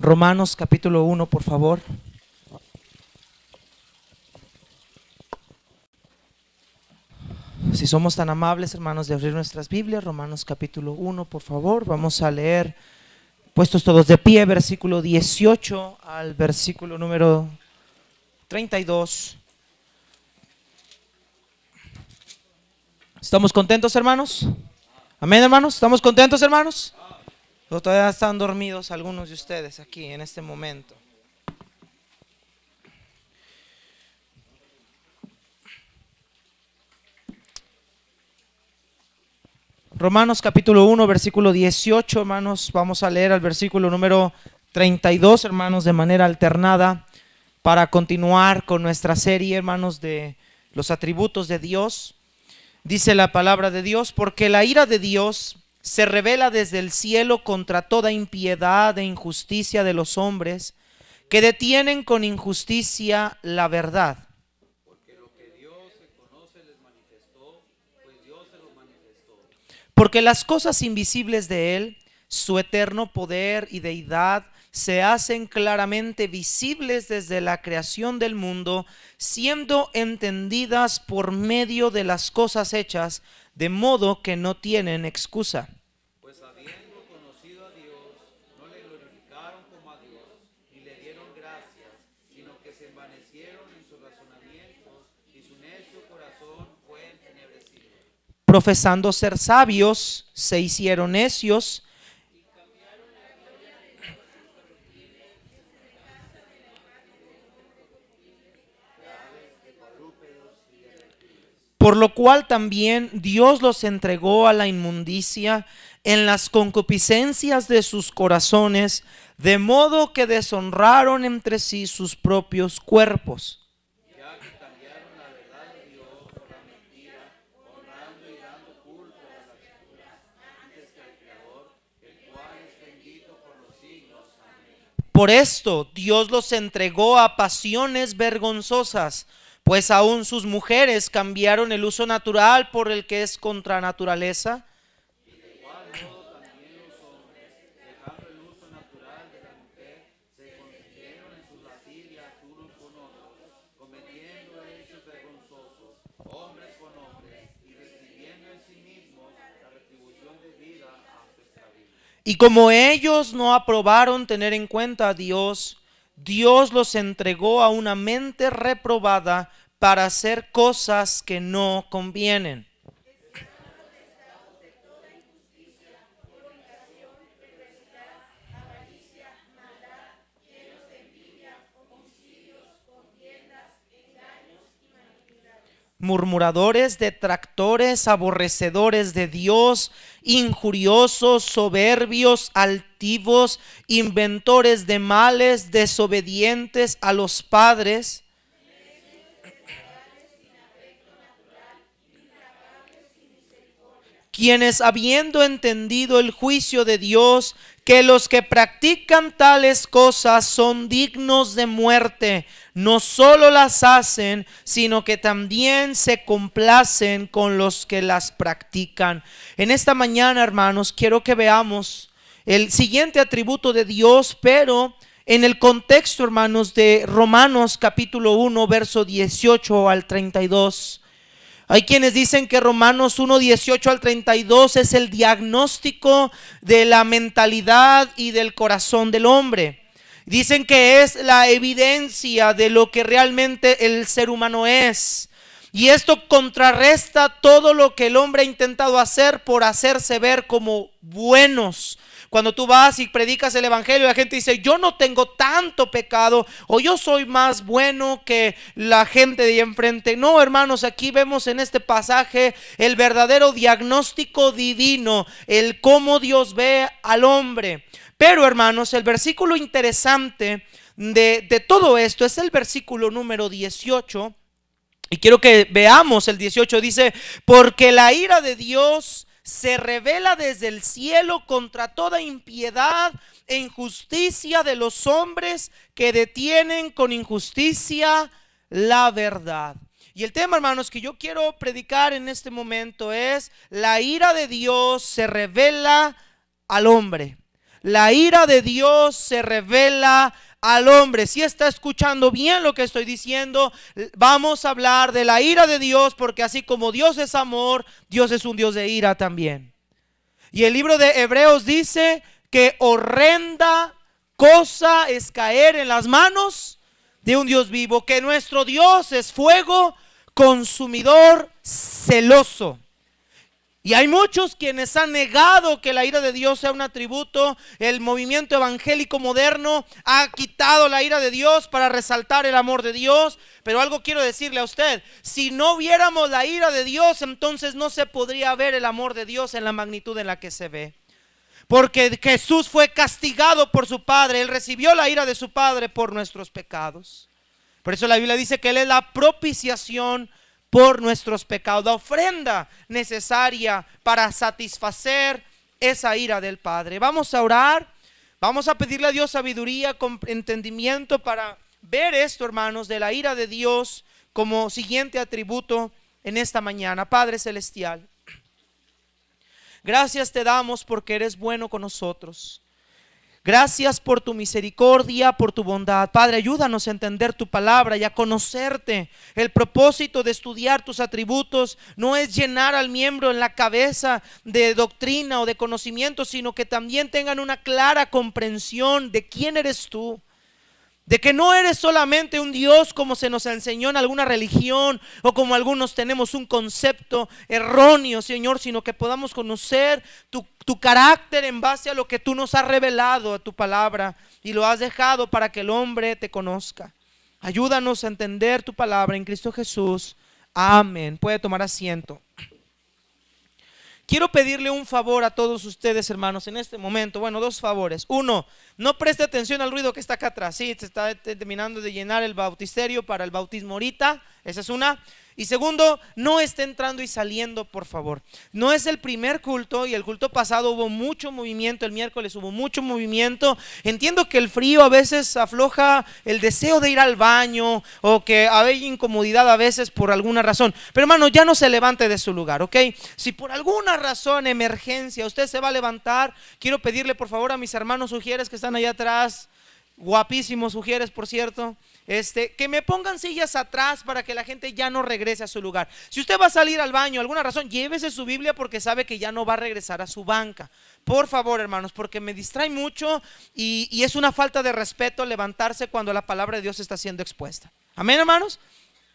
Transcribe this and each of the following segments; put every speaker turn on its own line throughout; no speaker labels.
Romanos capítulo 1, por favor. Si somos tan amables, hermanos, de abrir nuestras Biblias, Romanos capítulo 1, por favor. Vamos a leer, puestos todos de pie, versículo 18 al versículo número 32. ¿Estamos contentos, hermanos? Amén, hermanos. ¿Estamos contentos, hermanos? ¿O todavía están dormidos algunos de ustedes aquí en este momento? Romanos capítulo 1, versículo 18, hermanos. Vamos a leer al versículo número 32, hermanos, de manera alternada, para continuar con nuestra serie, hermanos, de los atributos de Dios. Dice la palabra de Dios: porque la ira de Dios se revela desde el cielo contra toda impiedad e injusticia de los hombres, que detienen con injusticia la verdad. Porque las cosas invisibles de Él, su eterno poder y deidad, se hacen claramente visibles desde la creación del mundo, siendo entendidas por medio de las cosas hechas, de modo que no tienen excusa.
Pues habiendo conocido a Dios, no le glorificaron como a Dios, ni le dieron gracias, sino que se envanecieron en sus razonamientos, y su necio corazón fue entenebrecido.
Profesando ser sabios, se hicieron necios, por lo cual también Dios los entregó a la inmundicia en las concupiscencias de sus corazones, de modo que deshonraron entre sí sus propios cuerpos.
Ya que cambiaron la verdad de Dios por la mentira, honrando y dando culto a las criaturas antes que al Creador, el cual es bendito por los siglos. Amén.
Por esto Dios los entregó a pasiones vergonzosas, pues aún sus mujeres cambiaron el uso natural por el que es contra naturaleza.
Y de igual modo también los hombres, dejando el uso natural de la mujer, se consintieron en sus lascivias unos con otros, cometiendo hechos vergonzosos, hombres con hombres, y recibiendo en sí mismos la retribución debida a su extravío.
Y como ellos no aprobaron tener en cuenta a Dios, Dios los entregó a una mente reprobada para hacer cosas que no convienen. Murmuradores, detractores, aborrecedores de Dios, injuriosos, soberbios, altivos, inventores de males, desobedientes a los padres, quienes, habiendo entendido el juicio de Dios, que los que practican tales cosas son dignos de muerte, no solo las hacen, sino que también se complacen con los que las practican. En esta mañana, hermanos, quiero que veamos el siguiente atributo de Dios, pero en el contexto, hermanos, de Romanos capítulo 1, verso 18 al 32. Hay quienes dicen que Romanos 1, 18 al 32 es el diagnóstico de la mentalidad y del corazón del hombre. Dicen que es la evidencia de lo que realmente el ser humano es. Y esto contrarresta todo lo que el hombre ha intentado hacer por hacerse ver como buenos. Cuando tú vas y predicas el evangelio, la gente dice: yo no tengo tanto pecado, o yo soy más bueno que la gente de ahí enfrente. No, hermanos, aquí vemos en este pasaje el verdadero diagnóstico divino, el cómo Dios ve al hombre. Pero, hermanos, el versículo interesante de todo esto es el versículo número 18. Y quiero que veamos el 18. Dice: porque la ira de Dios se revela desde el cielo contra toda impiedad e injusticia de los hombres, que detienen con injusticia la verdad. Y el tema, hermanos, que yo quiero predicar en este momento es: la ira de Dios se revela al hombre. la ira de Dios se revela al hombre. Si está escuchando bien lo que estoy diciendo, vamos a hablar de la ira de Dios, porque así como Dios es amor, Dios es un Dios de ira también. Y el libro de Hebreos dice que horrenda cosa es caer en las manos de un Dios vivo, que nuestro Dios es fuego consumidor celoso. Y hay muchos quienes han negado que la ira de Dios sea un atributo. El movimiento evangélico moderno ha quitado la ira de Dios para resaltar el amor de Dios. Pero algo quiero decirle a usted: si no viéramos la ira de Dios, entonces no se podría ver el amor de Dios en la magnitud en la que se ve. Porque Jesús fue castigado por su Padre. Él recibió la ira de su Padre por nuestros pecados. Por eso la Biblia dice que Él es la propiciación por nuestros pecados, la ofrenda necesaria para satisfacer esa ira del Padre. Vamos a orar, vamos a pedirle a Dios sabiduría, con entendimiento para ver esto, hermanos, de la ira de Dios como siguiente atributo en esta mañana. Padre celestial, gracias te damos porque eres bueno con nosotros. Gracias por tu misericordia, por tu bondad. Padre, ayúdanos a entender tu palabra y a conocerte. El propósito de estudiar tus atributos no es llenar al miembro en la cabeza de doctrina o de conocimiento, sino que también tengan una clara comprensión de quién eres tú. De que no eres solamente un Dios como se nos enseñó en alguna religión o como algunos tenemos un concepto erróneo, Señor, sino que podamos conocer tu carácter en base a lo que tú nos has revelado a tu palabra y lo has dejado para que el hombre te conozca. Ayúdanos a entender tu palabra en Cristo Jesús. Amén. Puede tomar asiento. Quiero pedirle un favor a todos ustedes, hermanos, en este momento. Bueno, dos favores. Uno, no preste atención al ruido que está acá atrás. Sí, se está terminando de llenar el bautisterio para el bautismo ahorita. Esa es una. Y segundo, no esté entrando y saliendo, por favor. No es el primer culto, y el culto pasado hubo mucho movimiento, el miércoles hubo mucho movimiento. Entiendo que el frío a veces afloja el deseo de ir al baño, o que hay incomodidad a veces por alguna razón. Pero hermano, ya no se levante de su lugar, ¿ok? Si por alguna razón, emergencia, usted se va a levantar, quiero pedirle por favor a mis hermanos sugieres que están allá atrás, guapísimos sugieres por cierto, que me pongan sillas atrás para que la gente ya no regrese a su lugar. Si usted va a salir al baño, alguna razón, llévese su Biblia porque sabe que ya no va a regresar a su banca. Por favor, hermanos, porque me distrae mucho y es una falta de respeto levantarse cuando la palabra de Dios está siendo expuesta. Amén, hermanos.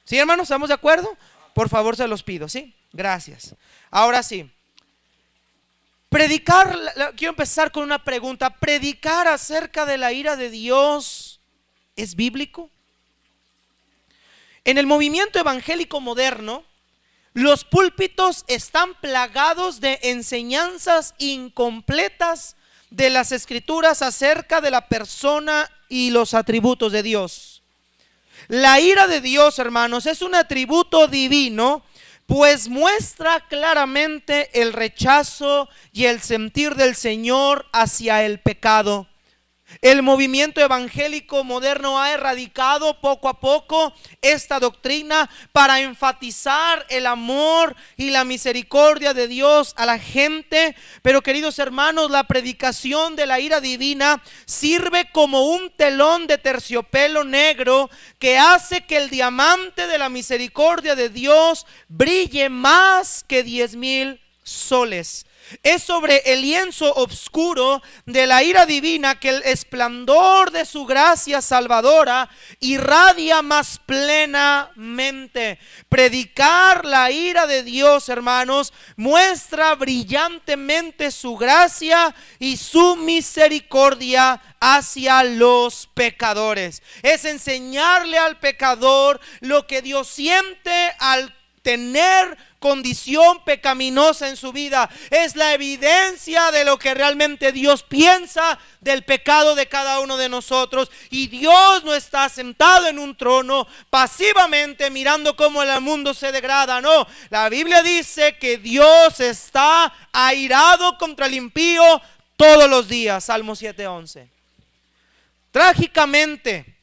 ¿Sí, hermanos? ¿Estamos de acuerdo? Por favor, se los pido, ¿sí? Gracias. Ahora sí. Predicar, quiero empezar con una pregunta. ¿Predicar acerca de la ira de Dios es bíblico? En el movimiento evangélico moderno, los púlpitos están plagados de enseñanzas incompletas de las Escrituras acerca de la persona y los atributos de Dios. La ira de Dios, hermanos, es un atributo divino, pues muestra claramente el rechazo y el sentir del Señor hacia el pecado. El movimiento evangélico moderno ha erradicado poco a poco esta doctrina para enfatizar el amor y la misericordia de Dios a la gente. Pero queridos hermanos, la predicación de la ira divina sirve como un telón de terciopelo negro que hace que el diamante de la misericordia de Dios brille más que 10,000 soles. Es sobre el lienzo oscuro de la ira divina que el esplendor de su gracia salvadora irradia más plenamente. Predicar la ira de Dios, hermanos, muestra brillantemente su gracia y su misericordia hacia los pecadores. Es enseñarle al pecador lo que Dios siente al tener condición pecaminosa en su vida. Es la evidencia de lo que realmente Dios piensa del pecado de cada uno de nosotros. Y Dios no está sentado en un trono pasivamente mirando cómo el mundo se degrada. No, la Biblia dice que Dios está airado contra el impío todos los días. Salmo 7:11. Trágicamente,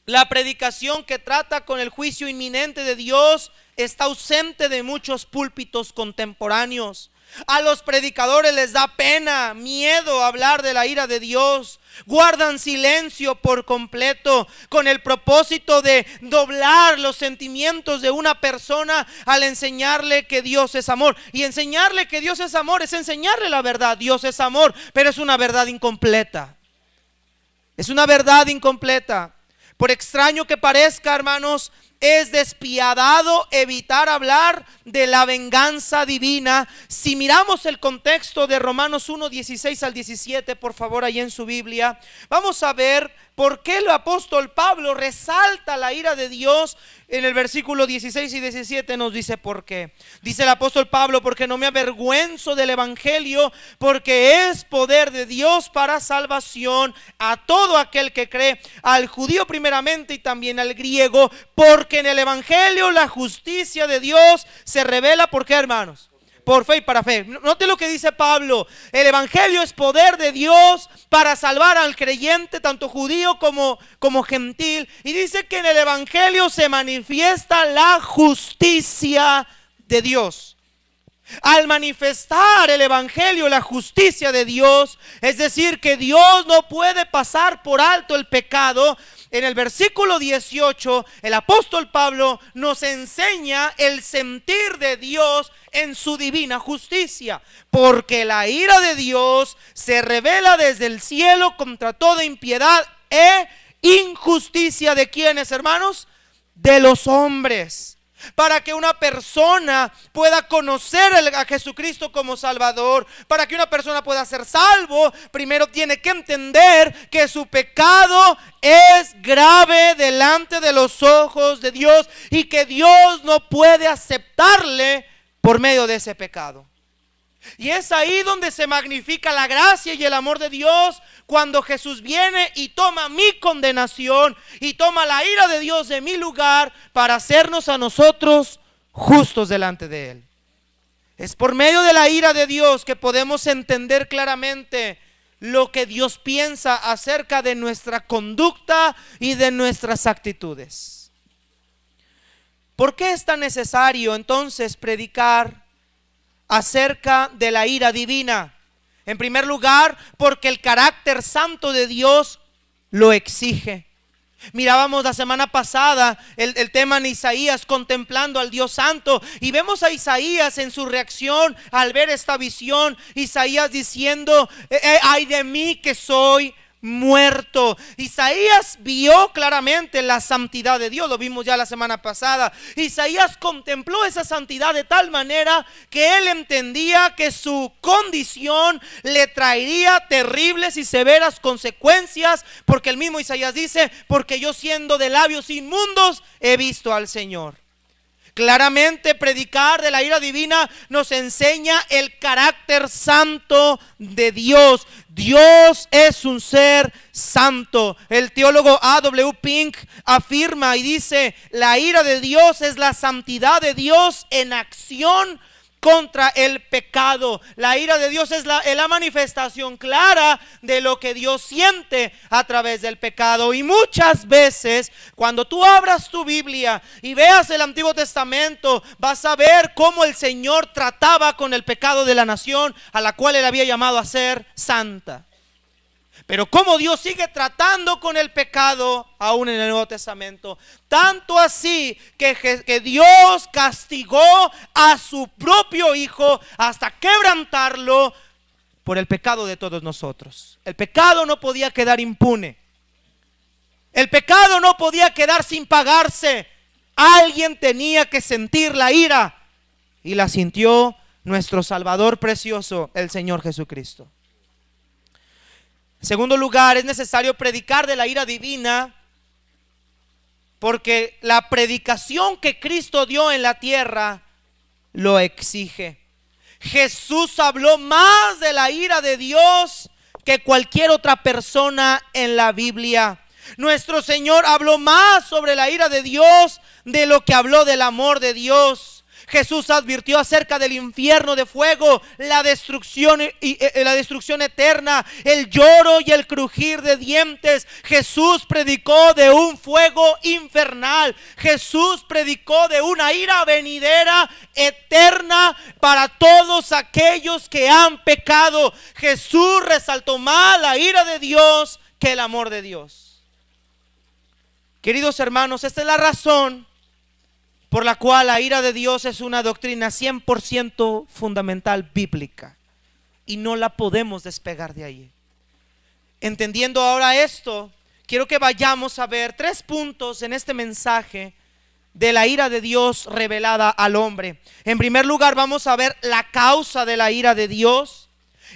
la predicación que trata con el juicio inminente de Dios está ausente de muchos púlpitos contemporáneos. A los predicadores les da pena, miedo hablar de la ira de Dios. Guardan silencio por completo con el propósito de doblar los sentimientos de una persona al enseñarle que Dios es amor. Y enseñarle que Dios es amor es enseñarle la verdad. Dios es amor, pero es una verdad incompleta. Es una verdad incompleta. Por extraño que parezca, hermanos, es despiadado evitar hablar de la venganza divina. Si miramos el contexto de Romanos 1, 16 al 17, por favor, ahí en su Biblia, vamos a ver por qué el apóstol Pablo resalta la ira de Dios. En el versículo 16 y 17 nos dice por qué. Dice el apóstol Pablo: porque no me avergüenzo del evangelio, porque es poder de Dios para salvación a todo aquel que cree, al judío primeramente y también al griego, porque en el evangelio la justicia de Dios se revela. ¿Por qué, hermanos? Por fe y para fe. Note lo que dice Pablo: el evangelio es poder de Dios para salvar al creyente, tanto judío como gentil. Y dice que en el evangelio se manifiesta la justicia de Dios. Al manifestar el evangelio, la justicia de Dios, es decir, que Dios no puede pasar por alto el pecado. En el versículo 18, el apóstol Pablo nos enseña el sentir de Dios en su divina justicia. Porque la ira de Dios se revela desde el cielo contra toda impiedad e injusticia. ¿De quiénes, hermanos? De los hombres. Para que una persona pueda conocer a Jesucristo como Salvador, para que una persona pueda ser salvo, primero tiene que entender que su pecado es grave delante de los ojos de Dios y que Dios no puede aceptarle por medio de ese pecado. Y es ahí donde se magnifica la gracia y el amor de Dios, cuando Jesús viene y toma mi condenación y toma la ira de Dios de mi lugar para hacernos a nosotros justos delante de Él. Es por medio de la ira de Dios que podemos entender claramente lo que Dios piensa acerca de nuestra conducta y de nuestras actitudes. ¿Por qué es tan necesario entonces predicar acerca de la ira divina? En primer lugar, porque el carácter santo de Dios lo exige. Mirábamos la semana pasada el tema en Isaías, contemplando al Dios santo, y vemos a Isaías en su reacción al ver esta visión. Isaías diciendo: ay de mí que soy muerto. Isaías vio claramente la santidad de Dios, lo vimos ya la semana pasada. Isaías contempló esa santidad de tal manera que él entendía que su condición le traería terribles y severas consecuencias, porque el mismo Isaías dice: porque yo, siendo de labios inmundos, he visto al Señor. Claramente, predicar de la ira divina nos enseña el carácter santo de Dios. Dios es un ser santo. El teólogo A.W. Pink afirma y dice: la ira de Dios es la santidad de Dios en acción contra el pecado. La ira de Dios es la manifestación clara de lo que Dios siente a través del pecado. Y muchas veces, cuando tú abras tu Biblia y veas el Antiguo Testamento, vas a ver cómo el Señor trataba con el pecado de la nación a la cual Él había llamado a ser santa. Pero cómo Dios sigue tratando con el pecado aún en el Nuevo Testamento. Tanto así que Dios castigó a su propio Hijo hasta quebrantarlo por el pecado de todos nosotros. El pecado no podía quedar impune. El pecado no podía quedar sin pagarse. Alguien tenía que sentir la ira, y la sintió nuestro Salvador precioso, el Señor Jesucristo. En segundo lugar, es necesario predicar de la ira divina porque la predicación que Cristo dio en la tierra lo exige. Jesús habló más de la ira de Dios que cualquier otra persona en la Biblia. Nuestro Señor habló más sobre la ira de Dios de lo que habló del amor de Dios. Jesús advirtió acerca del infierno de fuego, la destrucción eterna, el lloro y el crujir de dientes. Jesús predicó de un fuego infernal. Jesús predicó de una ira venidera eterna para todos aquellos que han pecado. Jesús resaltó más la ira de Dios que el amor de Dios. Queridos hermanos, esta es la razón por la cual la ira de Dios es una doctrina 100% fundamental bíblica y no la podemos despegar de ahí. Entendiendo ahora esto, quiero que vayamos a ver 3 puntos en este mensaje de la ira de Dios revelada al hombre. En primer lugar, vamos a ver la causa de la ira de Dios.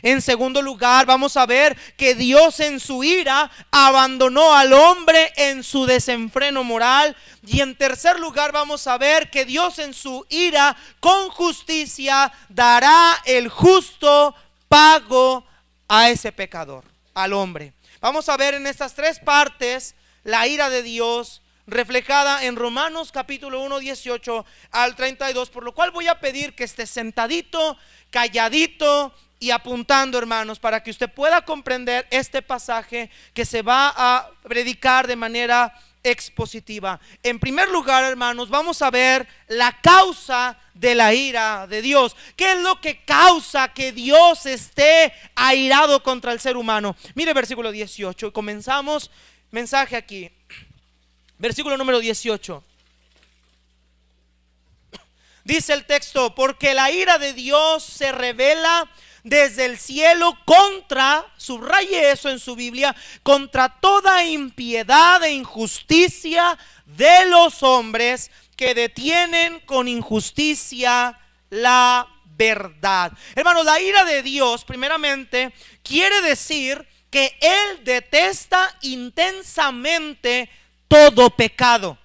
En segundo lugar, vamos a ver que Dios en su ira abandonó al hombre en su desenfreno moral. Y en tercer lugar, vamos a ver que Dios en su ira con justicia dará el justo pago a ese pecador, al hombre. Vamos a ver en estas 3 partes la ira de Dios reflejada en Romanos capítulo 1, 18 al 32, por lo cual voy a pedir que esté sentadito, calladito y apuntando, hermanos, para que usted pueda comprender este pasaje que se va a predicar de manera expositiva. En primer lugar, hermanos, vamos a ver la causa de la ira de Dios. ¿Qué es lo que causa que Dios esté airado contra el ser humano? Mire versículo 18, comenzamos mensaje aquí. Versículo número 18. Dice el texto: porque la ira de Dios se revela desde el cielo contra, subraye eso en su Biblia, contra toda impiedad e injusticia de los hombres que detienen con injusticia la verdad. Hermanos, la ira de Dios primeramente quiere decir que Él detesta intensamente todo pecado.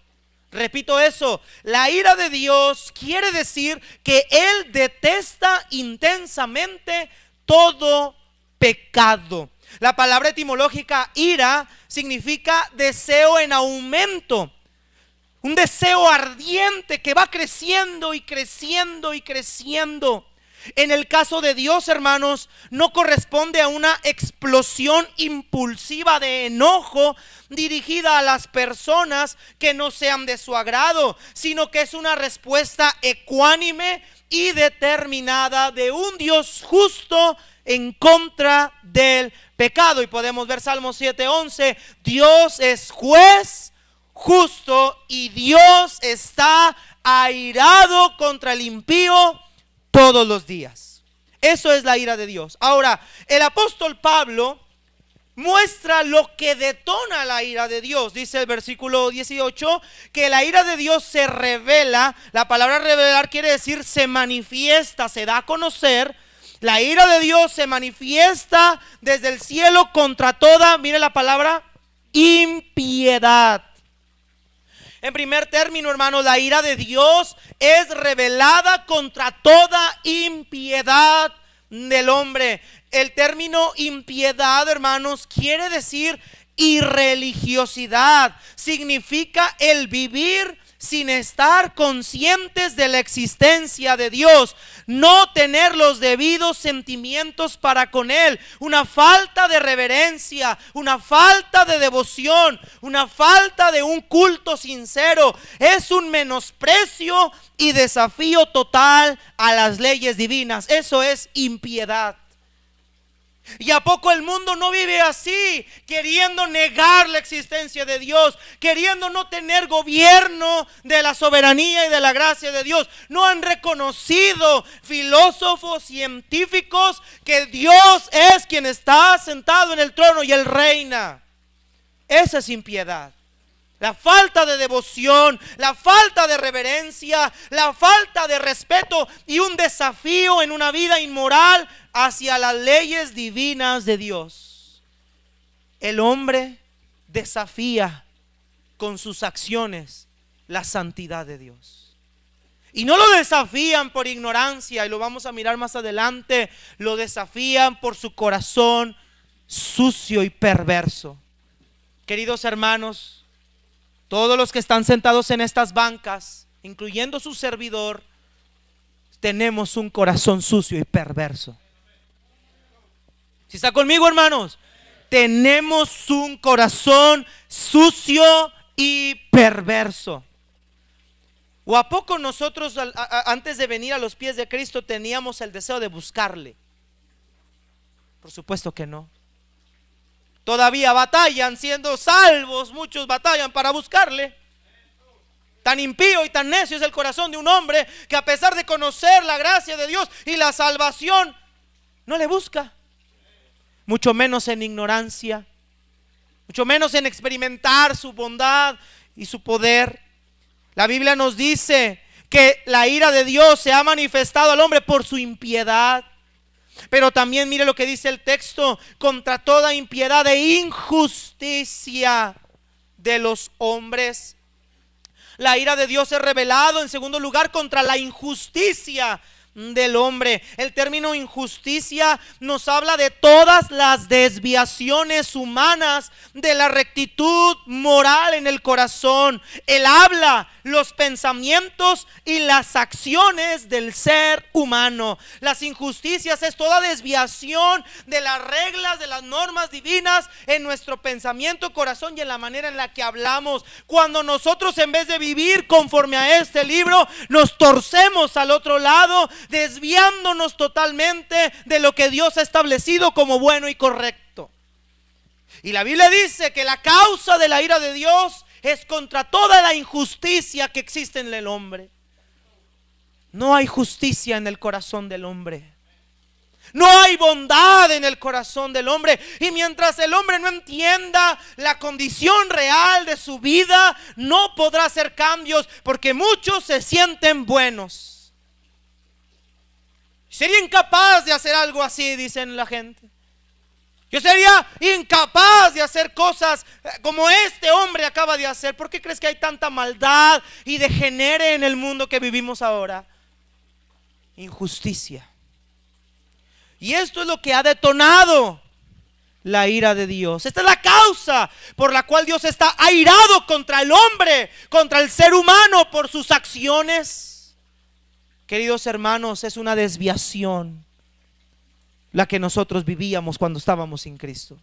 Repito eso, la ira de Dios quiere decir que Él detesta intensamente todo pecado. La palabra etimológica ira significa deseo en aumento, un deseo ardiente que va creciendo y creciendo y creciendo. En el caso de Dios, hermanos, no corresponde a una explosión impulsiva de enojo dirigida a las personas que no sean de su agrado, sino que es una respuesta ecuánime y determinada de un Dios justo en contra del pecado. Y podemos ver Salmo 7:11, Dios es juez justo y Dios está airado contra el impío todos los días. Eso es la ira de Dios. Ahora, el apóstol Pablo muestra lo que detona la ira de Dios. Dice el versículo 18 que la ira de Dios se revela. La palabra revelar quiere decir se manifiesta, se da a conocer. La ira de Dios se manifiesta desde el cielo contra toda, mire la palabra, impiedad. En primer término, hermano, la ira de Dios es revelada contra toda impiedad del hombre. El término impiedad, hermanos, quiere decir irreligiosidad. Significa el vivir sin estar conscientes de la existencia de Dios, no tener los debidos sentimientos para con Él, una falta de reverencia, una falta de devoción, una falta de un culto sincero. Es un menosprecio y desafío total a las leyes divinas. Eso es impiedad. ¿Y a poco el mundo no vive así, queriendo negar la existencia de Dios, queriendo no tener gobierno de la soberanía y de la gracia de Dios? No han reconocido filósofos científicos que Dios es quien está sentado en el trono y Él reina. Esa es impiedad. La falta de devoción, la falta de reverencia, la falta de respeto y un desafío en una vida inmoral hacia las leyes divinas de Dios. El hombre desafía con sus acciones la santidad de Dios. Y no lo desafían por ignorancia, y lo vamos a mirar más adelante. Lo desafían por su corazón sucio y perverso. Queridos hermanos, todos los que están sentados en estas bancas, incluyendo su servidor, tenemos un corazón sucio y perverso. ¿Sí está conmigo, hermanos? Tenemos un corazón sucio y perverso. ¿O a poco nosotros antes de venir a los pies de Cristo teníamos el deseo de buscarle? Por supuesto que no. Todavía batallan siendo salvos, muchos batallan para buscarle. Tan impío y tan necio es el corazón de un hombre que a pesar de conocer la gracia de Dios y la salvación, no le busca. Mucho menos en ignorancia, mucho menos en experimentar su bondad y su poder. La Biblia nos dice que la ira de Dios se ha manifestado al hombre por su impiedad. Pero también mire lo que dice el texto: contra toda impiedad e injusticia de los hombres. La ira de Dios es revelado en segundo lugar contra la injusticia del hombre. El término injusticia nos habla de todas las desviaciones humanas de la rectitud moral en el corazón. Él habla los pensamientos y las acciones del ser humano. Las injusticias es toda desviación de las reglas, de las normas divinas en nuestro pensamiento, corazón y en la manera en la que hablamos. Cuando nosotros, en vez de vivir conforme a este libro, nos torcemos al otro lado, desviándonos totalmente de lo que Dios ha establecido como bueno y correcto. Y la Biblia dice que la causa de la ira de Dios es contra toda la injusticia que existe en el hombre. No hay justicia en el corazón del hombre. No hay bondad en el corazón del hombre. Y mientras el hombre no entienda la condición real de su vida, no podrá hacer cambios, porque muchos se sienten buenos. Sería incapaz de hacer algo así, dicen la gente. Yo sería incapaz de hacer cosas como este hombre acaba de hacer. ¿Por qué crees que hay tanta maldad y degenere en el mundo que vivimos ahora? Injusticia. Y esto es lo que ha detonado la ira de Dios. Esta es la causa por la cual Dios está airado contra el hombre, contra el ser humano por sus acciones. Queridos hermanos, es una desviación la que nosotros vivíamos cuando estábamos sin Cristo.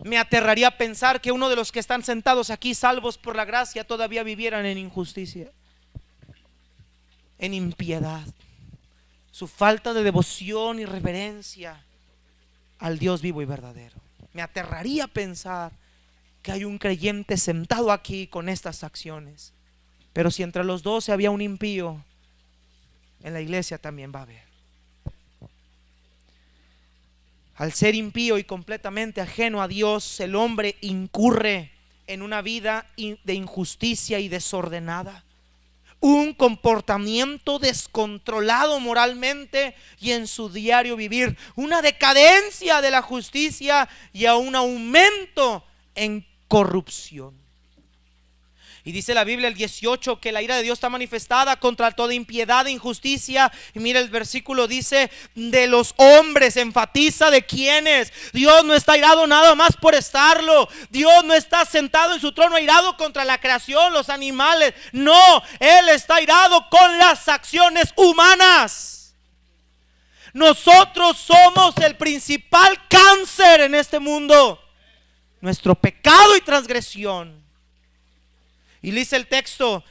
Me aterraría pensar que uno de los que están sentados aquí, salvos por la gracia, todavía vivieran en injusticia, en impiedad. Su falta de devoción y reverencia al Dios vivo y verdadero. Me aterraría pensar que hay un creyente sentado aquí con estas acciones. Pero si entre los 12 había un impío, en la iglesia también va a haber. Al ser impío y completamente ajeno a Dios, el hombre incurre en una vida de injusticia y desordenada. Un comportamiento descontrolado moralmente y en su diario vivir. Una decadencia de la justicia y a un aumento en corrupción. Y dice la Biblia, el 18, que la ira de Dios está manifestada contra toda impiedad e injusticia. Y mira el versículo, dice de los hombres, enfatiza de quienes. Dios no está airado nada más por estarlo. Dios no está sentado en su trono airado contra la creación, los animales. No, Él está airado con las acciones humanas. Nosotros somos el principal cáncer en este mundo. Nuestro pecado y transgresión. Y dice el texto,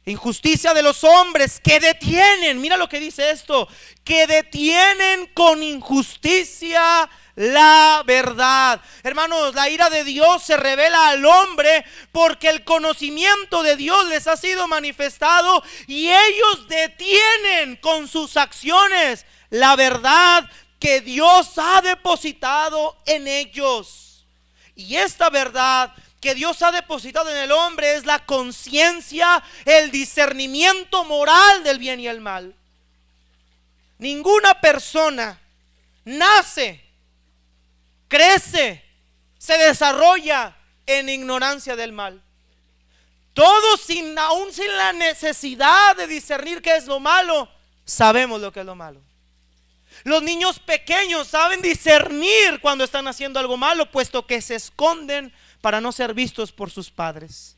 injusticia de los hombres que detienen, mira lo que dice esto, que detienen con injusticia la verdad. Hermanos, la ira de Dios se revela al hombre porque el conocimiento de Dios les ha sido manifestado y ellos detienen con sus acciones la verdad que Dios ha depositado en ellos. Y esta verdad que Dios ha depositado en el hombre es la conciencia, el discernimiento moral del bien y el mal. Ninguna persona nace, crece, se desarrolla en ignorancia del mal. Todos, aún sin la necesidad de discernir qué es lo malo, sabemos lo que es lo malo. Los niños pequeños saben discernir cuando están haciendo algo malo, puesto que se esconden para no ser vistos por sus padres.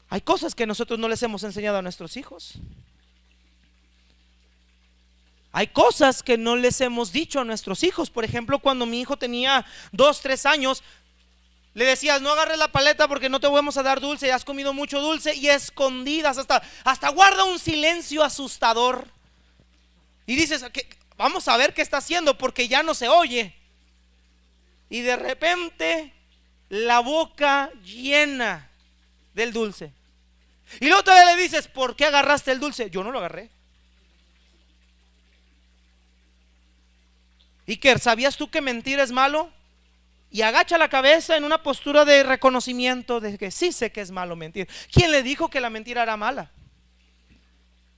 Hay cosas que nosotros no les hemos enseñado a nuestros hijos. Hay cosas que no les hemos dicho a nuestros hijos. Por ejemplo, cuando mi hijo tenía 2, 3 años, le decías: no agarres la paleta porque no te vamos a dar dulce, ya has comido mucho dulce. Y escondidas, hasta guarda un silencio asustador. Y dices: vamos a ver qué está haciendo, porque ya no se oye. Y de repente la boca llena del dulce. Y luego todavía le dices: ¿por qué agarraste el dulce? Yo no lo agarré. Iker, ¿sabías tú que mentir es malo? Y agacha la cabeza en una postura de reconocimiento de que sí sé que es malo mentir. ¿Quién le dijo que la mentira era mala?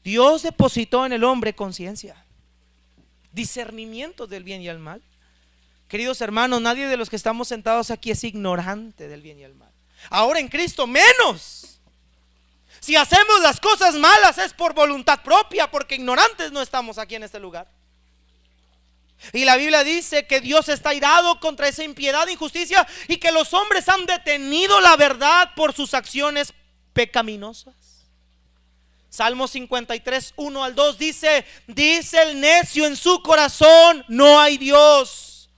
Dios depositó en el hombre conciencia, discernimiento del bien y el mal. Queridos hermanos, nadie de los que estamos sentados aquí es ignorante del bien y el mal. Ahora en Cristo menos. Si hacemos las cosas malas es por voluntad propia, porque ignorantes no estamos aquí en este lugar. Y la Biblia dice que Dios está irado contra esa impiedad e injusticia, y que los hombres han detenido la verdad por sus acciones pecaminosas. Salmo 53, 1 al 2 dice: dice el necio en su corazón, no hay Dios.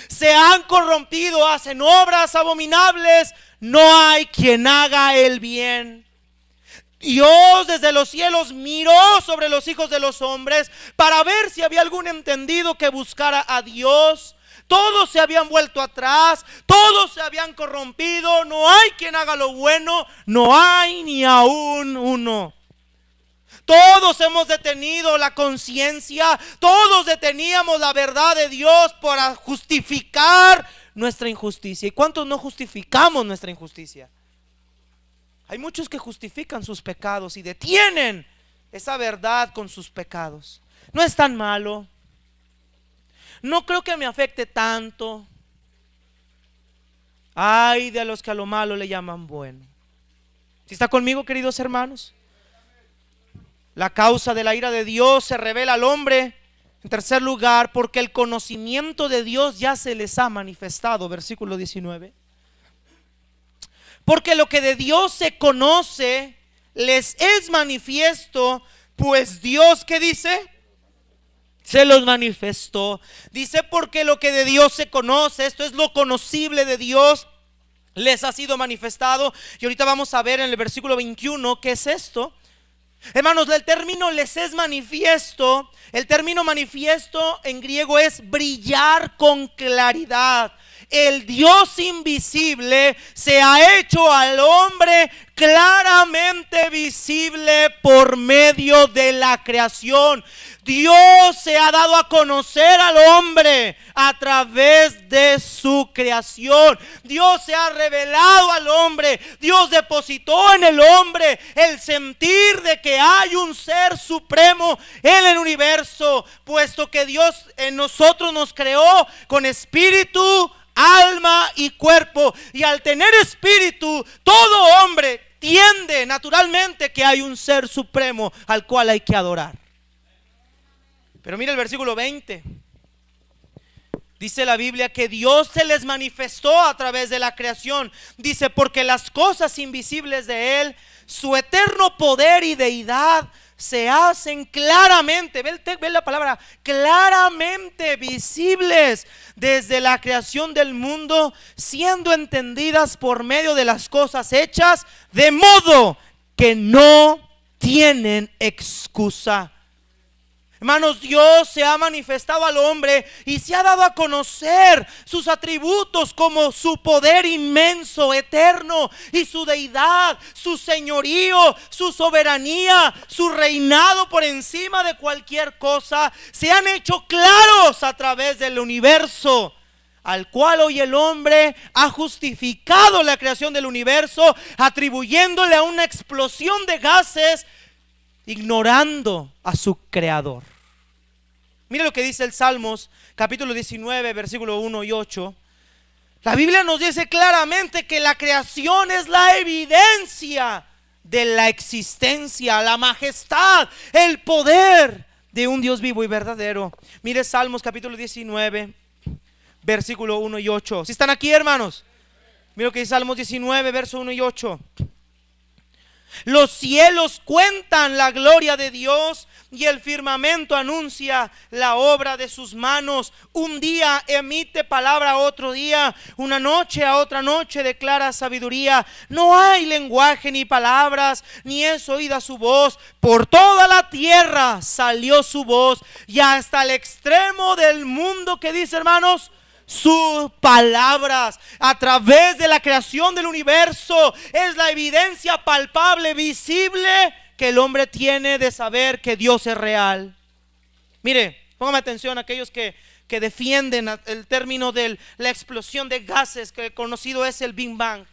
Se han corrompido, hacen obras abominables, no hay quien haga el bien. Dios desde los cielos miró sobre los hijos de los hombres para ver si había algún entendido que buscara a Dios. Todos se habían vuelto atrás, todos se habían corrompido, no hay quien haga lo bueno, no hay ni aún uno. Todos hemos detenido la conciencia, todos deteníamos la verdad de Dios para justificar nuestra injusticia. ¿Y cuántos no justificamos nuestra injusticia? Hay muchos que justifican sus pecados y detienen esa verdad con sus pecados. No es tan malo, no creo que me afecte tanto. Ay de los que a lo malo le llaman bueno. ¿Sí está conmigo, queridos hermanos? La causa de la ira de Dios se revela al hombre, en tercer lugar, porque el conocimiento de Dios ya se les ha manifestado. Versículo 19. Porque lo que de Dios se conoce les es manifiesto, pues Dios, ¿qué dice? Se los manifestó. Dice: porque lo que de Dios se conoce, esto es lo conocible de Dios, les ha sido manifestado. Y ahorita vamos a ver en el versículo 21 qué es esto. Hermanos, el término les es manifiesto, el término manifiesto en griego es brillar con claridad. El Dios invisible se ha hecho al hombre claramente visible por medio de la creación. Dios se ha dado a conocer al hombre a través de su creación. Dios se ha revelado al hombre. Dios depositó en el hombre el sentir de que hay un ser supremo en el universo, puesto que Dios en nosotros nos creó con espíritu, alma y cuerpo. Y al tener espíritu, todo hombre entiende naturalmente que hay un ser supremo al cual hay que adorar. Pero mira el versículo 20. Dice la Biblia que Dios se les manifestó a través de la creación. Dice: porque las cosas invisibles de Él, su eterno poder y deidad, se hacen claramente, ve la palabra, claramente visibles desde la creación del mundo, siendo entendidas por medio de las cosas hechas, de modo que no tienen excusa. Hermanos, Dios se ha manifestado al hombre y se ha dado a conocer sus atributos, como su poder inmenso, eterno, y su deidad, su señorío, su soberanía, su reinado por encima de cualquier cosa. Se han hecho claros a través del universo, al cual hoy el hombre ha justificado la creación del universo, atribuyéndole a una explosión de gases, ignorando a su creador. Mire lo que dice el Salmos capítulo 19 versículo 1 y 8. La Biblia nos dice claramente que la creación es la evidencia de la existencia, la majestad, el poder de un Dios vivo y verdadero. Mire Salmos capítulo 19 versículo 1 y 8. ¿Sí están aquí, hermanos? Mire lo que dice Salmos 19 verso 1 y 8. Los cielos cuentan la gloria de Dios, y el firmamento anuncia la obra de sus manos. Un día emite palabra a otro día, una noche a otra noche declara sabiduría. No hay lenguaje ni palabras, ni es oída su voz. Por toda la tierra salió su voz, y hasta el extremo del mundo, que dice, hermanos, sus palabras. A través de la creación del universo es la evidencia palpable, visible, que el hombre tiene de saber que Dios es real. Mire, póngame atención, aquellos que defienden el término de la explosión de gases, que conocido es el Big Bang.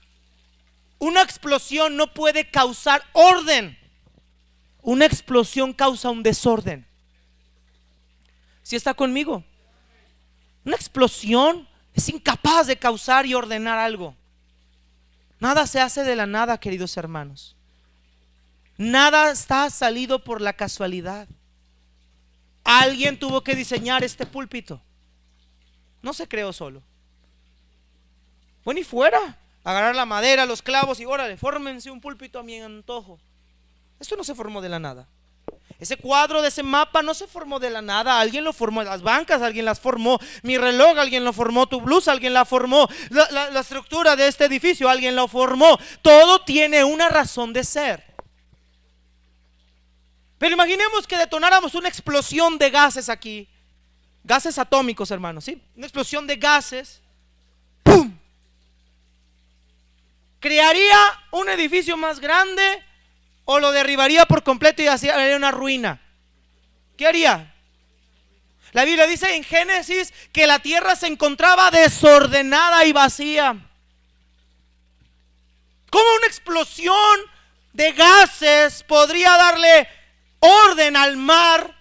Una explosión no puede causar orden. Una explosión causa un desorden. ¿Sí está conmigo? Una explosión es incapaz de causar y ordenar algo. Nada se hace de la nada, queridos hermanos. Nada está salido por la casualidad. Alguien tuvo que diseñar este púlpito. No se creó solo. Bueno, y fuera, agarrar la madera, los clavos y órale, fórmense un púlpito a mi antojo. Esto no se formó de la nada. Ese cuadro de ese mapa no se formó de la nada. Alguien lo formó. Las bancas alguien las formó. Mi reloj alguien lo formó. Tu blusa alguien la formó. La estructura de este edificio alguien lo formó. Todo tiene una razón de ser. Pero imaginemos que detonáramos una explosión de gases aquí. Gases atómicos, hermanos, ¿sí? Una explosión de gases. ¡Pum! ¿Crearía un edificio más grande o lo derribaría por completo y haría una ruina? ¿Qué haría? La Biblia dice en Génesis que la tierra se encontraba desordenada y vacía. ¿Cómo una explosión de gases podría darle orden al mar,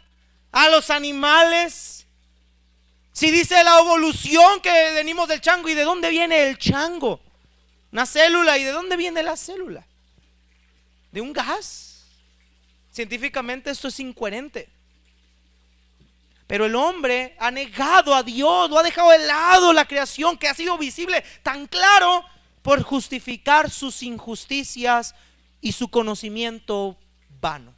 a los animales? Si dice la evolución que venimos del chango, ¿y de dónde viene el chango? Una célula. ¿Y de dónde viene la célula? De un gas. Científicamente esto es incoherente. Pero el hombre ha negado a Dios, lo ha dejado de lado la creación que ha sido visible tan claro por justificar sus injusticias y su conocimiento vano.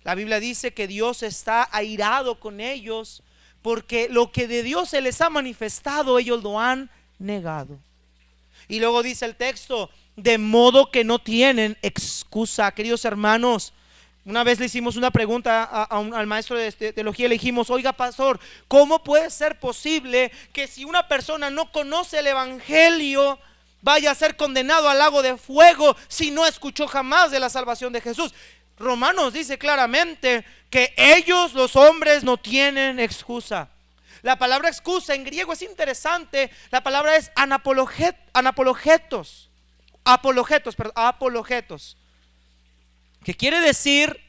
La Biblia dice que Dios está airado con ellos porque lo que de Dios se les ha manifestado ellos lo han negado. Y luego dice el texto, de modo que no tienen excusa. Queridos hermanos, una vez le hicimos una pregunta al maestro de teología. Le dijimos, oiga pastor, ¿cómo puede ser posible que si una persona no conoce el evangelio vaya a ser condenado al lago de fuego si no escuchó jamás de la salvación de Jesús? Romanos dice claramente que ellos, los hombres, no tienen excusa. La palabra excusa en griego es interesante. La palabra es apologetos, que quiere decir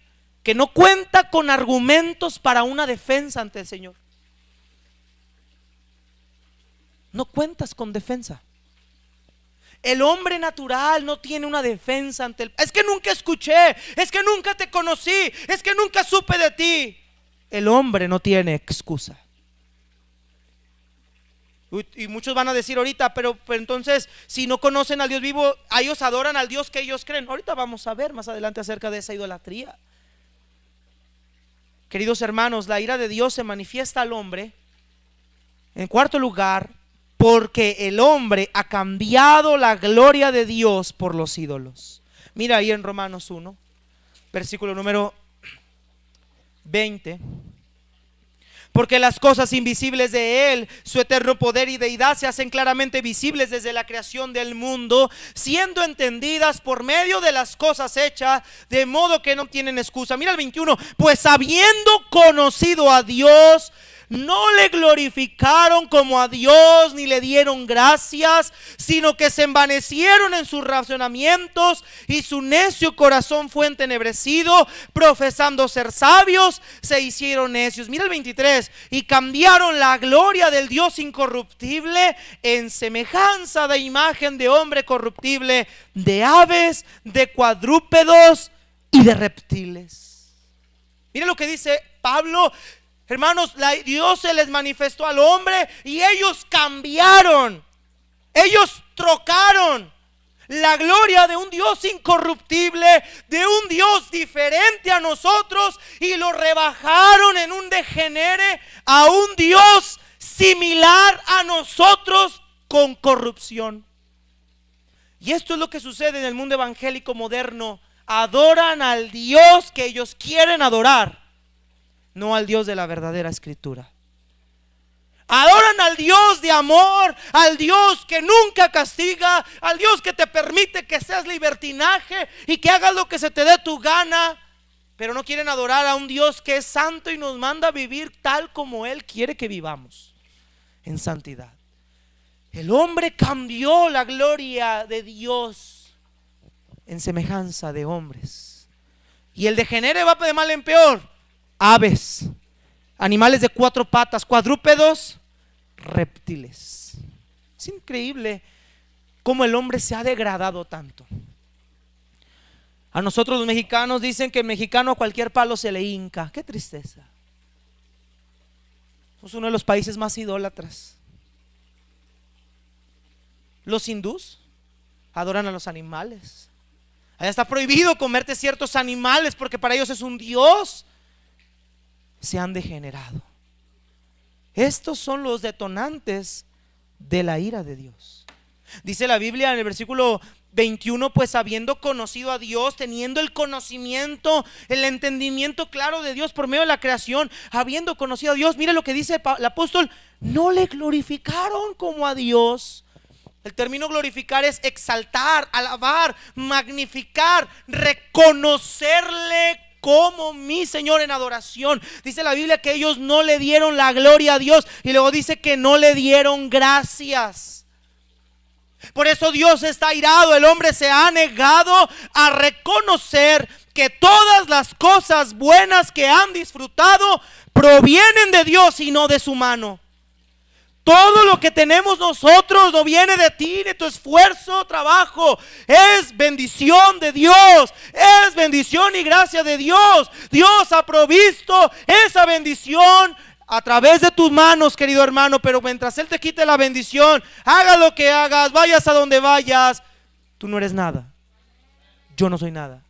que no cuenta con argumentos para una defensa ante el Señor. No cuentas con defensa. El hombre natural no tiene una defensa ante el... Es que nunca escuché, es que nunca te conocí, es que nunca supe de ti. El hombre no tiene excusa. Y muchos van a decir ahorita, pero entonces si no conocen al Dios vivo, ellos adoran al Dios que ellos creen. Ahorita vamos a ver más adelante acerca de esa idolatría. Queridos hermanos, la ira de Dios se manifiesta al hombre, en cuarto lugar, porque el hombre ha cambiado la gloria de Dios por los ídolos. Mira ahí en Romanos 1, versículo número 20. Porque las cosas invisibles de Él, su eterno poder y deidad, se hacen claramente visibles desde la creación del mundo, siendo entendidas por medio de las cosas hechas, de modo que no tienen excusa. Mira el 21, pues habiendo conocido a Dios, no le glorificaron como a Dios ni le dieron gracias, sino que se envanecieron en sus razonamientos y su necio corazón fue entenebrecido. Profesando ser sabios, se hicieron necios. Mira el 23, y cambiaron la gloria del Dios incorruptible en semejanza de imagen de hombre corruptible, de aves, de cuadrúpedos y de reptiles. Mira lo que dice Pablo. Hermanos, Dios se les manifestó al hombre y ellos cambiaron, ellos trocaron la gloria de un Dios incorruptible, de un Dios diferente a nosotros, y lo rebajaron en un degenere a un Dios similar a nosotros con corrupción. Y esto es lo que sucede en el mundo evangélico moderno. Adoran al Dios que ellos quieren adorar, no al Dios de la verdadera escritura. Adoran al Dios de amor, al Dios que nunca castiga, al Dios que te permite que seas libertinaje y que hagas lo que se te dé tu gana. Pero no quieren adorar a un Dios que es santo y nos manda a vivir tal como Él quiere que vivamos, en santidad. El hombre cambió la gloria de Dios en semejanza de hombres. Y el degenere va de mal en peor. Aves, animales de 4 patas, cuadrúpedos, reptiles. Es increíble cómo el hombre se ha degradado tanto. A nosotros los mexicanos dicen que el mexicano a cualquier palo se le hinca. Qué tristeza. Somos uno de los países más idólatras. Los hindús adoran a los animales. Allá está prohibido comerte ciertos animales porque para ellos es un dios. Se han degenerado. Estos son los detonantes de la ira de Dios. Dice la Biblia en el versículo 21, pues habiendo conocido a Dios, teniendo el conocimiento, el entendimiento claro de Dios por medio de la creación, habiendo conocido a Dios, mire lo que dice el apóstol, no le glorificaron como a Dios. El término glorificar es exaltar, alabar, magnificar, reconocerle como mi Señor en adoración. Dice la Biblia que ellos no le dieron la gloria a Dios, y luego dice que no le dieron gracias. Por eso Dios está airado. El hombre se ha negado a reconocer que todas las cosas buenas que han disfrutado provienen de Dios y no de su mano. Todo lo que tenemos nosotros no viene de ti, de tu esfuerzo, trabajo. Es bendición de Dios, es bendición y gracia de Dios. Dios ha provisto esa bendición a través de tus manos, querido hermano. Pero mientras Él te quite la bendición, haga lo que hagas, vayas a donde vayas, tú no eres nada. Yo no soy nada.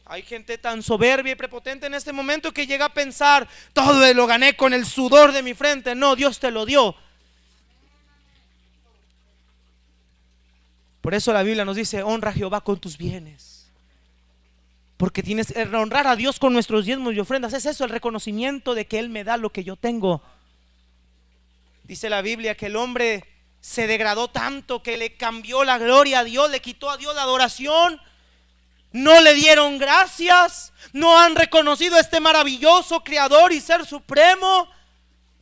Hay gente tan soberbia y prepotente en este momento que llega a pensar, todo lo gané con el sudor de mi frente. No, Dios te lo dio. Por eso la Biblia nos dice, honra a Jehová con tus bienes. Porque tienes que honrar a Dios con nuestros diezmos y ofrendas. Es eso, el reconocimiento de que Él me da lo que yo tengo. Dice la Biblia que el hombre se degradó tanto que le cambió la gloria a Dios, le quitó a Dios la adoración. No le dieron gracias, no han reconocido a este maravilloso creador y ser supremo.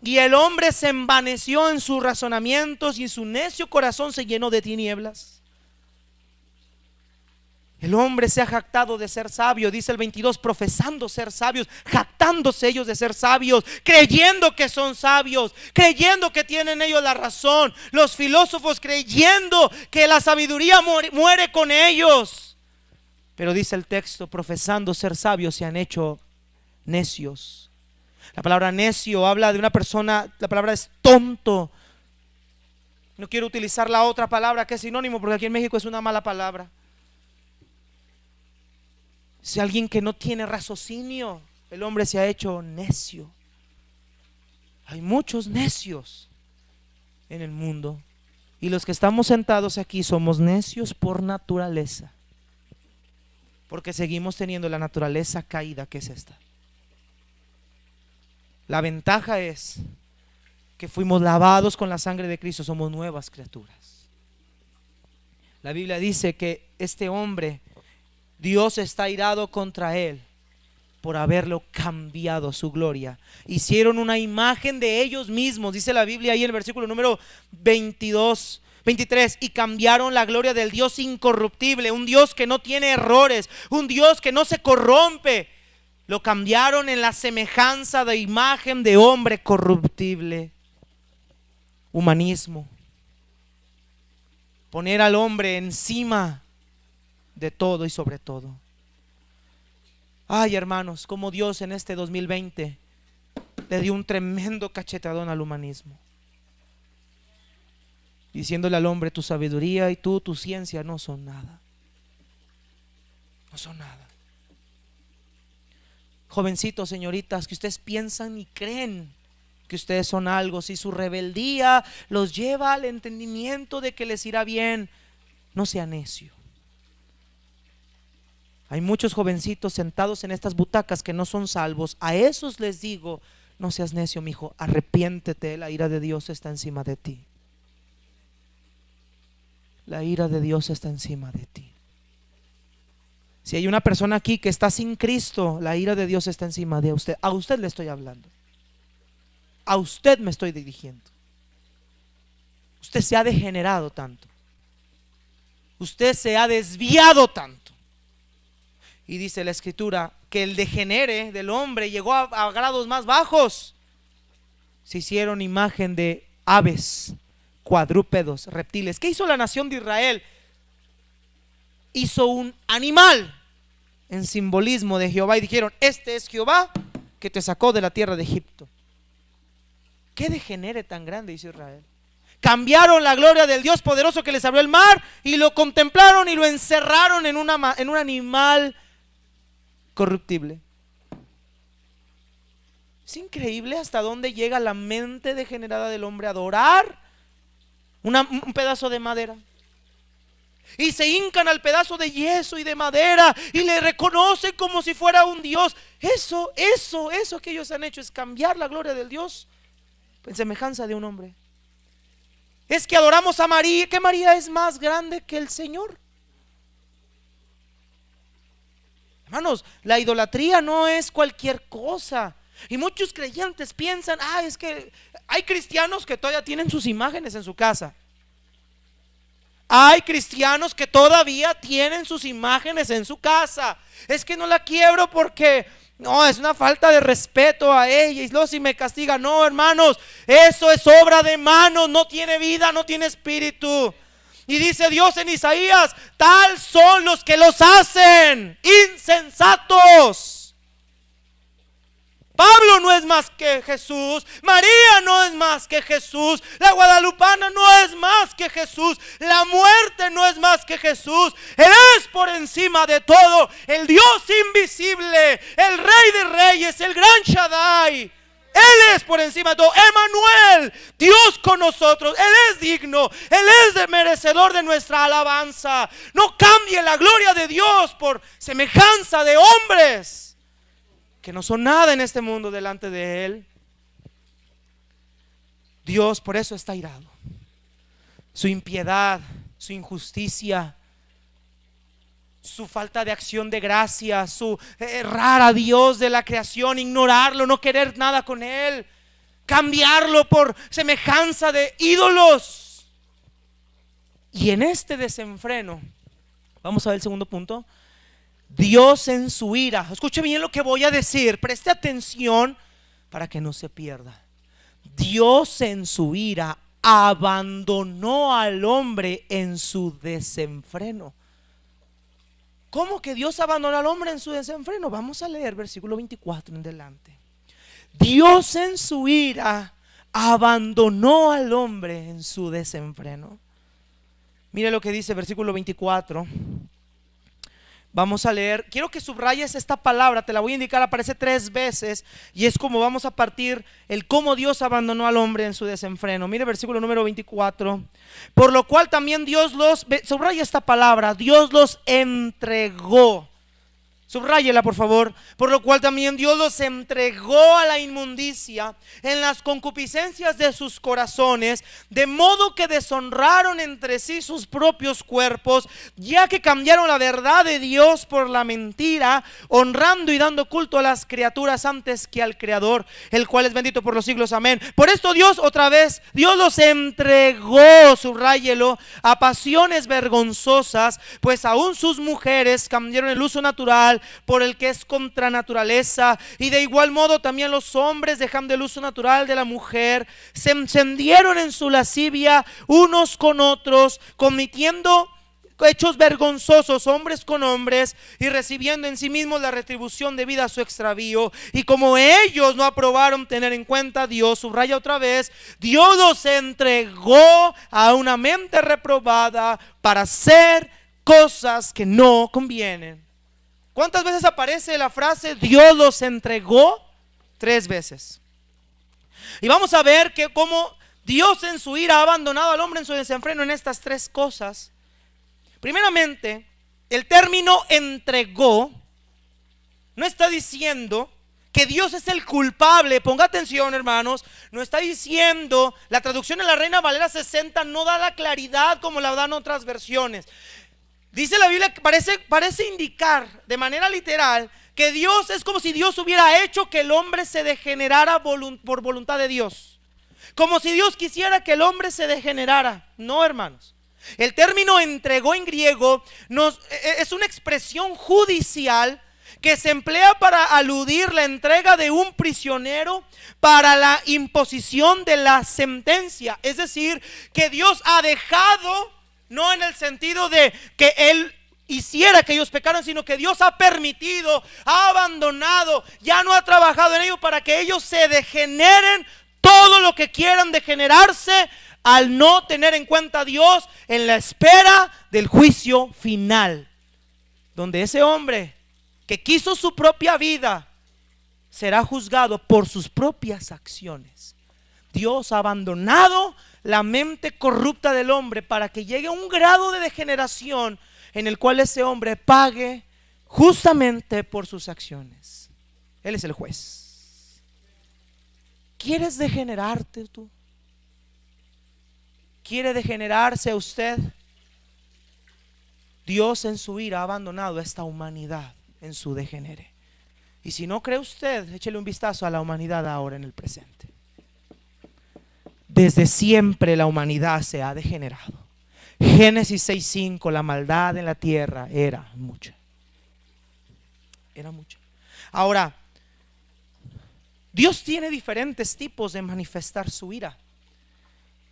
Y el hombre se envaneció en sus razonamientos y su necio corazón se llenó de tinieblas. El hombre se ha jactado de ser sabio, dice el 22, profesando ser sabios, jactándose ellos de ser sabios, creyendo que son sabios, creyendo que tienen ellos la razón. Los filósofos creyendo que la sabiduría muere con ellos. Pero dice el texto, profesando ser sabios se han hecho necios. La palabra necio habla de una persona, la palabra es tonto. No quiero utilizar la otra palabra que es sinónimo porque aquí en México es una mala palabra. Si alguien que no tiene raciocinio, el hombre se ha hecho necio. Hay muchos necios en el mundo. Y los que estamos sentados aquí somos necios por naturaleza. Porque seguimos teniendo la naturaleza caída que es esta. La ventaja es que fuimos lavados con la sangre de Cristo, somos nuevas criaturas. La Biblia dice que este hombre, Dios está airado contra él por haberlo cambiado su gloria. Hicieron una imagen de ellos mismos, dice la Biblia ahí en el versículo número 23, y cambiaron la gloria del Dios incorruptible, un Dios que no tiene errores, un Dios que no se corrompe. Lo cambiaron en la semejanza de imagen de hombre corruptible. Humanismo. Poner al hombre encima de todo y sobre todo. Ay, hermanos, como Dios en este 2020 le dio un tremendo cachetadón al humanismo. diciéndole al hombre: tu sabiduría y tu ciencia no son nada. No son nada. Jovencitos, señoritas, que ustedes piensan y creen que ustedes son algo, si su rebeldía los lleva al entendimiento de que les irá bien, no sea necio. Hay muchos jovencitos sentados en estas butacas que no son salvos. A esos les digo: no seas necio, mi hijo, arrepiéntete, la ira de Dios está encima de ti. La ira de Dios está encima de ti. Si hay una persona aquí que está sin Cristo, la ira de Dios está encima de usted. A usted le estoy hablando. A usted me estoy dirigiendo. Usted se ha degenerado tanto. Usted se ha desviado tanto. Y dice la Escritura que el degenere del hombre llegó a grados más bajos. Se hicieron imagen de aves, cuadrúpedos, reptiles. ¿Qué hizo la nación de Israel? Hizo un animal en simbolismo de Jehová y dijeron: este es Jehová que te sacó de la tierra de Egipto. ¿Qué degenere tan grande hizo Israel? Cambiaron la gloria del Dios poderoso que les abrió el mar y lo contemplaron y lo encerraron en un animal corruptible. Es increíble hasta dónde llega la mente degenerada del hombre a adorar un pedazo de madera. Y se hincan al pedazo de yeso y de madera y le reconocen como si fuera un Dios. Eso que ellos han hecho es cambiar la gloria del Dios en semejanza de un hombre. Es que adoramos a María, que María es más grande que el Señor. Hermanos, la idolatría no es cualquier cosa. Y muchos creyentes piensan: es que hay cristianos que todavía tienen sus imágenes en su casa. Hay cristianos que todavía tienen sus imágenes en su casa. Es que no la quiebro porque no, es una falta de respeto a ella. Y luego si me castiga, no, hermanos, eso es obra de manos, no tiene vida, no tiene espíritu. Y dice Dios en Isaías: tal son los que los hacen, insensatos. Pablo no es más que Jesús, María no es más que Jesús, la guadalupana no es más que Jesús, la muerte no es más que Jesús. Él es por encima de todo, el Dios invisible, el Rey de Reyes, el Gran Shaddai. Él es por encima de todo, Emmanuel, Dios con nosotros. Él es digno, Él es merecedor de nuestra alabanza. No cambie la gloria de Dios por semejanza de hombres que no son nada en este mundo delante de Él. Dios por eso está airado. Su impiedad, su injusticia, su falta de acción de gracia, su errar a Dios de la creación, ignorarlo, no querer nada con Él, cambiarlo por semejanza de ídolos. Y en este desenfreno, vamos a ver el segundo punto. Dios en su ira, escuche bien lo que voy a decir, preste atención para que no se pierda. Dios en su ira abandonó al hombre en su desenfreno. ¿Cómo que Dios abandonó al hombre en su desenfreno? Vamos a leer versículo 24 en adelante. Dios en su ira abandonó al hombre en su desenfreno. Mire lo que dice versículo 24. Vamos a leer, quiero que subrayes esta palabra, te la voy a indicar, aparece 3 veces y es como vamos a partir el cómo Dios abandonó al hombre en su desenfreno. Mire versículo número 24. Por lo cual también Dios subraya esta palabra, Dios los entregó. Subráyela por favor. Por lo cual también Dios los entregó a la inmundicia en las concupiscencias de sus corazones, de modo que deshonraron entre sí sus propios cuerpos, ya que cambiaron la verdad de Dios por la mentira, honrando y dando culto a las criaturas antes que al Creador, el cual es bendito por los siglos. Amén. Por esto Dios, otra vez, Dios los entregó, subráyelo, a pasiones vergonzosas, pues aún sus mujeres cambiaron el uso natural por el que es contra naturaleza, y de igual modo también los hombres, dejando el uso natural de la mujer, se encendieron en su lascivia unos con otros, cometiendo hechos vergonzosos hombres con hombres y recibiendo en sí mismos la retribución debida a su extravío. Y como ellos no aprobaron tener en cuenta a Dios, subraya otra vez, Dios los entregó a una mente reprobada para hacer cosas que no convienen. ¿Cuántas veces aparece la frase Dios los entregó? 3 veces. Y vamos a ver que cómo Dios en su ira ha abandonado al hombre en su desenfreno en estas 3 cosas. Primeramente, el término entregó no está diciendo que Dios es el culpable. Ponga atención, hermanos, no está diciendo, la traducción en la Reina Valera 60 no da la claridad como la dan otras versiones. Dice la Biblia que parece indicar de manera literal que Dios es como si Dios hubiera hecho que el hombre se degenerara por voluntad de Dios. Como si Dios quisiera que el hombre se degenerara. No, hermanos. El término entregó en griego es una expresión judicial que se emplea para aludir la entrega de un prisionero para la imposición de la sentencia. Es decir, que Dios ha dejado, no en el sentido de que Él hiciera que ellos pecaran, sino que Dios ha permitido, ha abandonado, ya no ha trabajado en ello para que ellos se degeneren todo lo que quieran degenerarse al no tener en cuenta a Dios en la espera del juicio final, donde ese hombre que quiso su propia vida será juzgado por sus propias acciones. Dios ha abandonado la mente corrupta del hombre para que llegue a un grado de degeneración en el cual ese hombre pague justamente por sus acciones. Él es el juez. ¿Quieres degenerarte tú? ¿Quiere degenerarse usted? Dios en su ira ha abandonado a esta humanidad en su degenere. Y si no cree usted, échele un vistazo a la humanidad ahora en el presente. Desde siempre la humanidad se ha degenerado. Génesis 6:5, la maldad en la tierra era mucha. Era mucha. Ahora, Dios tiene diferentes tipos de manifestar su ira.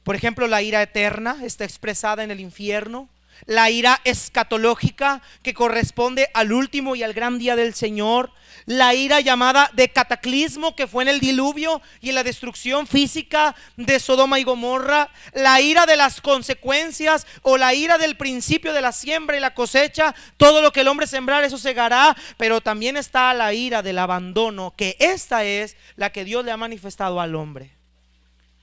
Por ejemplo, la ira eterna está expresada en el infierno. La ira escatológica, que corresponde al último y al gran día del Señor. La ira llamada de cataclismo, que fue en el diluvio y en la destrucción física de Sodoma y Gomorra. La ira de las consecuencias, o la ira del principio de la siembra y la cosecha. Todo lo que el hombre sembrar, eso segará. Pero también está la ira del abandono, que esta es la que Dios le ha manifestado al hombre.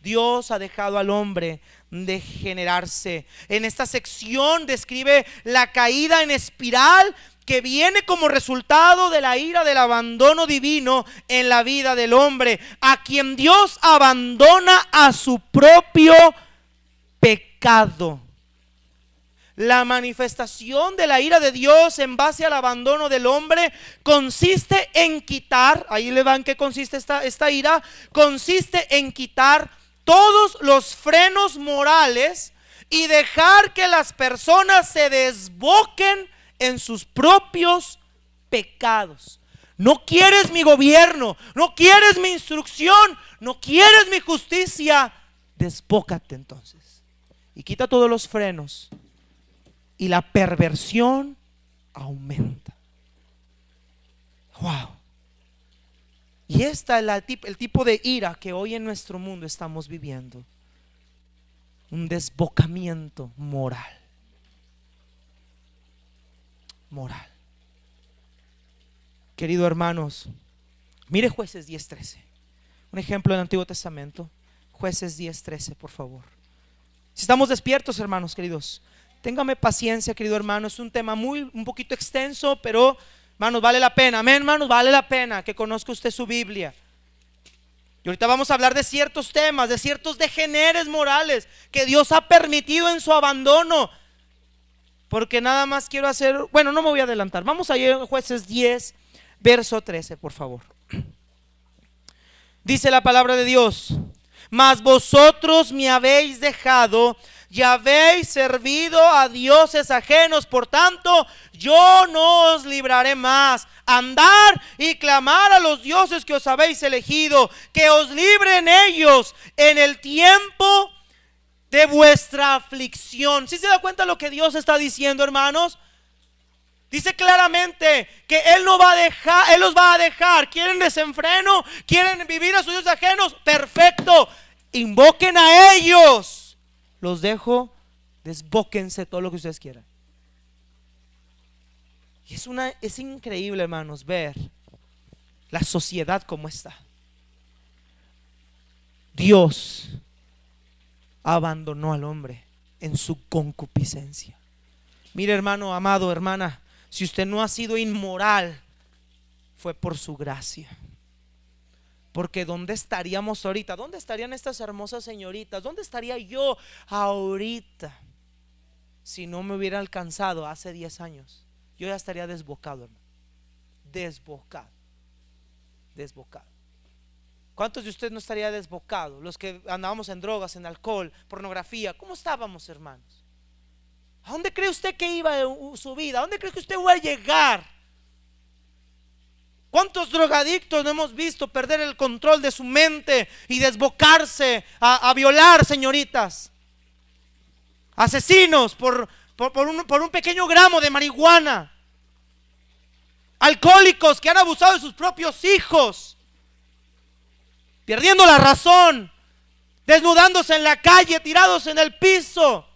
Dios ha dejado al hombre degenerarse. En esta sección describe la caída en espiral que viene como resultado de la ira del abandono divino en la vida del hombre, a quien Dios abandona a su propio pecado. La manifestación de la ira de Dios en base al abandono del hombre consiste en quitar, ahí le van que consiste esta ira, consiste en quitar todos los frenos morales y dejar que las personas se desboquen en sus propios pecados. No quieres mi gobierno, no quieres mi instrucción, no quieres mi justicia, desbócate entonces y quita todos los frenos, y la perversión aumenta. Wow. Y esta es el tipo de ira que hoy en nuestro mundo estamos viviendo. Un desbocamiento moral. Moral. Queridos hermanos, mire Jueces 10:13. Un ejemplo del Antiguo Testamento. Jueces 10:13, por favor. Si estamos despiertos, hermanos queridos, téngame paciencia, querido hermano. Es un tema un poquito extenso, pero hermanos, vale la pena. Amén, hermanos, vale la pena que conozca usted su Biblia. Y ahorita vamos a hablar de ciertos temas, de ciertos degeneres morales que Dios ha permitido en su abandono. Porque nada más quiero hacer, bueno, no me voy a adelantar. Vamos a ir a Jueces 10, verso 13, por favor. Dice la palabra de Dios: mas vosotros me habéis dejado y habéis servido a dioses ajenos, por tanto yo no os libraré más. Andar y clamar a los dioses que os habéis elegido, que os libren ellos en el tiempo de vuestra aflicción. ¿Sí se da cuenta lo que Dios está diciendo, hermanos? Dice claramente que Él no va a dejar, Él los va a dejar. ¿Quieren desenfreno? ¿Quieren vivir a sus dioses ajenos? Perfecto, invoquen a ellos. Los dejo, desbóquense todo lo que ustedes quieran. Y es increíble, hermanos, ver la sociedad como está. Dios abandonó al hombre en su concupiscencia. Mire, hermano, amado, hermana, si usted no ha sido inmoral, fue por su gracia. Porque ¿dónde estaríamos ahorita? ¿Dónde estarían estas hermosas señoritas? ¿Dónde estaría yo ahorita si no me hubiera alcanzado hace 10 años? Yo ya estaría desbocado, hermano. Desbocado. Desbocado. ¿Cuántos de ustedes no estaría desbocado? Los que andábamos en drogas, en alcohol, pornografía. ¿Cómo estábamos, hermanos? ¿A dónde cree usted que iba su vida? ¿A dónde cree que usted va a llegar? ¿Cuántos drogadictos no hemos visto perder el control de su mente y desbocarse a violar señoritas? Asesinos por un pequeño gramo de marihuana. Alcohólicos que han abusado de sus propios hijos, perdiendo la razón, desnudándose en la calle, tirados en el piso.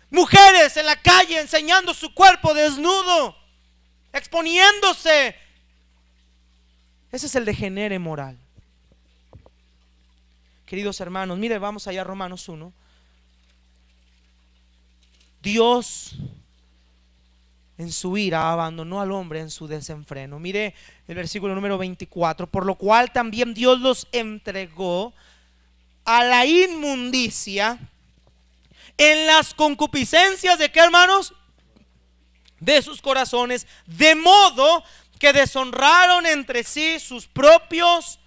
Mujeres en la calle enseñando su cuerpo desnudo, exponiéndose. Ese es el degenere moral. Queridos hermanos, mire, vamos allá a Romanos 1. Dios en su ira abandonó al hombre en su desenfreno. Mire el versículo número 24. Por lo cual también Dios los entregó a la inmundicia en las concupiscencias de ¿qué, hermanos? De sus corazones, de modo que deshonraron entre sí sus propios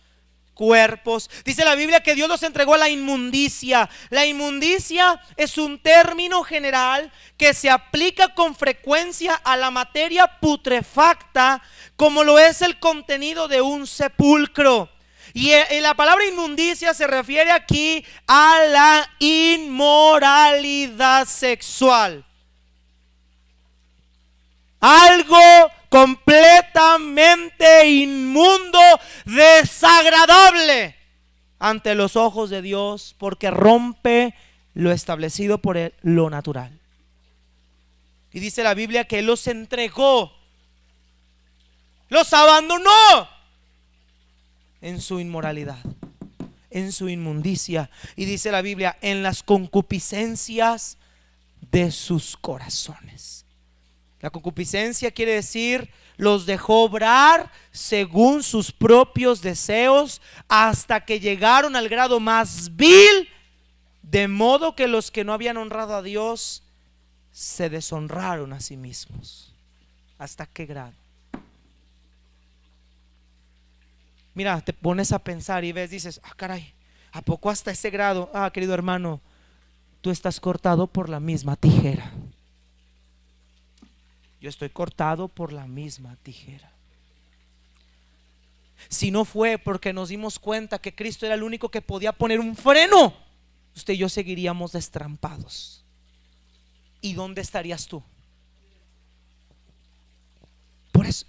cuerpos. Dice la Biblia que Dios los entregó a la inmundicia. La inmundicia es un término general que se aplica con frecuencia a la materia putrefacta, como lo es el contenido de un sepulcro. Y la palabra inmundicia se refiere aquí a la inmoralidad sexual. Algo completamente inmundo, desagradable ante los ojos de Dios, porque rompe lo establecido por lo natural. Y dice la Biblia que Él los entregó, los abandonó en su inmoralidad, en su inmundicia. Y dice la Biblia, en las concupiscencias de sus corazones. La concupiscencia quiere decir, los dejó obrar según sus propios deseos hasta que llegaron al grado más vil, de modo que los que no habían honrado a Dios se deshonraron a sí mismos. ¿Hasta qué grado? Mira, te pones a pensar y ves, dices, ah, caray, ¿a poco hasta ese grado? Ah, querido hermano, tú estás cortado por la misma tijera. Yo estoy cortado por la misma tijera. Si no fue porque nos dimos cuenta que Cristo era el único que podía poner un freno, usted y yo seguiríamos destrampados. ¿Y dónde estarías tú? Por eso,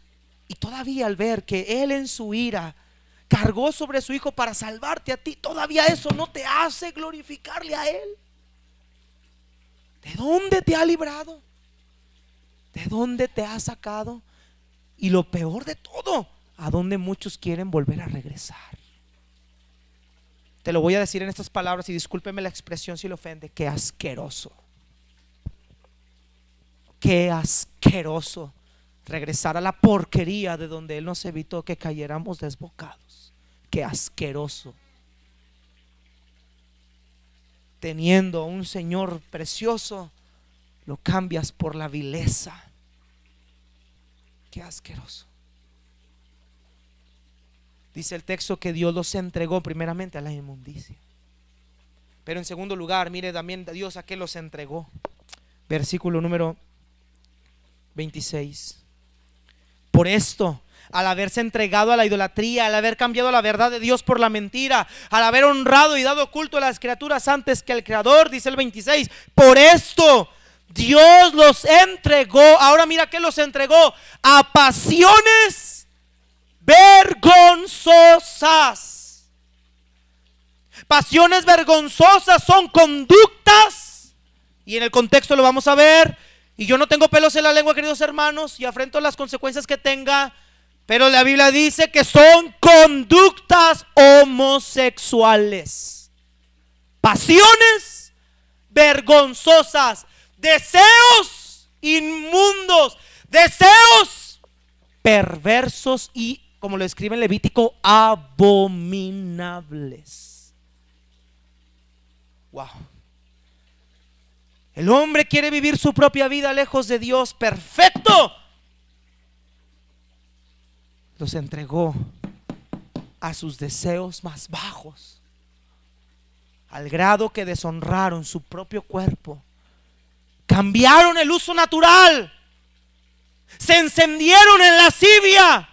y todavía al ver que Él en su ira cargó sobre su Hijo para salvarte a ti, todavía eso no te hace glorificarle a Él. ¿De dónde te ha librado? ¿De dónde te ha sacado? Y lo peor de todo, a dónde muchos quieren volver a regresar. Te lo voy a decir en estas palabras y discúlpeme la expresión si le ofende. Qué asqueroso. Qué asqueroso regresar a la porquería de donde Él nos evitó que cayéramos desbocados. Qué asqueroso. Teniendo un Señor precioso, lo cambias por la vileza. Qué asqueroso. Dice el texto que Dios los entregó primeramente a la inmundicia. Pero en segundo lugar, mire también Dios a qué los entregó. Versículo número 26. Por esto al haberse entregado a la idolatría, al haber cambiado la verdad de Dios por la mentira, al haber honrado y dado culto a las criaturas antes que al Creador, dice el 26. Por esto Dios los entregó. Ahora mira que los entregó a pasiones vergonzosas. Pasiones vergonzosas son conductas, y en el contexto lo vamos a ver. Y yo no tengo pelos en la lengua, queridos hermanos, y afrento las consecuencias que tenga, pero la Biblia dice que son conductas homosexuales, pasiones vergonzosas, deseos inmundos, deseos perversos y, como lo escribe en Levítico, abominables. Wow. El hombre quiere vivir su propia vida lejos de Dios, perfecto. Los entregó a sus deseos más bajos, al grado que deshonraron su propio cuerpo, cambiaron el uso natural, se encendieron en lascivia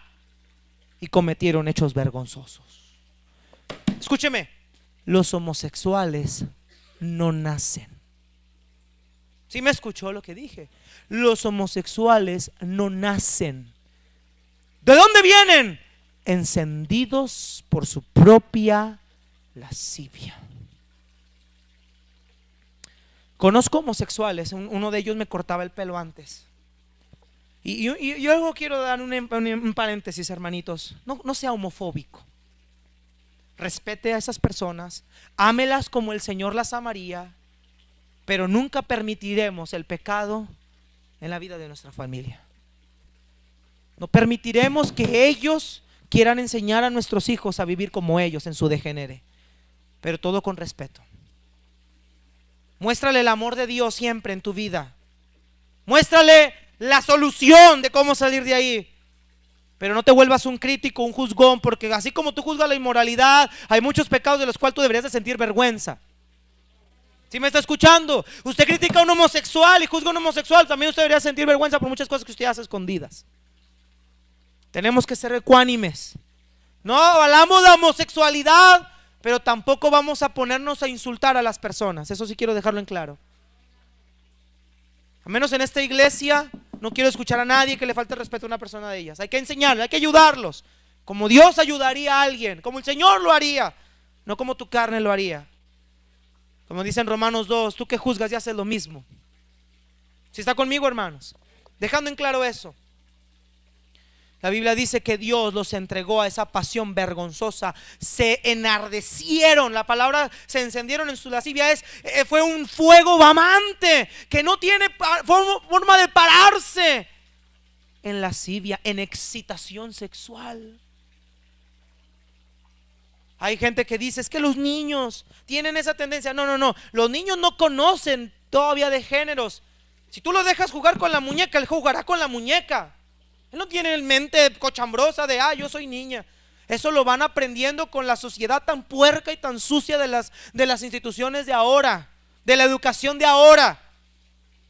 y cometieron hechos vergonzosos. Escúcheme, los homosexuales no nacen. ¿Sí me escuchó lo que dije? Los homosexuales no nacen. ¿De dónde vienen? Encendidos por su propia lascivia. Conozco homosexuales, uno de ellos me cortaba el pelo antes. Y yo luego quiero dar un paréntesis, hermanitos. No sea homofóbico. Respete a esas personas, ámelas como el Señor las amaría, pero nunca permitiremos el pecado en la vida de nuestra familia. No permitiremos que ellos quieran enseñar a nuestros hijos a vivir como ellos en su degenere, pero todo con respeto. Muéstrale el amor de Dios siempre en tu vida. Muéstrale la solución de cómo salir de ahí. Pero no te vuelvas un crítico, un juzgón, porque así como tú juzgas la inmoralidad, hay muchos pecados de los cuales tú deberías de sentir vergüenza. ¿Sí me está escuchando? Usted critica a un homosexual y juzga a un homosexual, también usted debería sentir vergüenza por muchas cosas que usted hace escondidas. Tenemos que ser ecuánimes. No hablamos de homosexualidad, pero tampoco vamos a ponernos a insultar a las personas. Eso sí quiero dejarlo en claro. Al menos en esta iglesia no quiero escuchar a nadie que le falte respeto a una persona de ellas. Hay que enseñarles, hay que ayudarlos, como Dios ayudaría a alguien, como el Señor lo haría, no como tu carne lo haría. Como dice en Romanos 2, tú que juzgas y haces lo mismo. ¿Sí está conmigo, hermanos? Dejando en claro eso, la Biblia dice que Dios los entregó a esa pasión vergonzosa. Se enardecieron, la palabra se encendieron en su lascivia fue un fuego vamante que no tiene forma de pararse. En lascivia, en excitación sexual. Hay gente que dice, es que los niños tienen esa tendencia. No, los niños no conocen todavía de géneros. Si tú lo dejas jugar con la muñeca, él jugará con la muñeca. Él no tiene en mente cochambrosa de, yo soy niña. Eso lo van aprendiendo con la sociedad tan puerca y tan sucia de las instituciones de ahora, de la educación de ahora.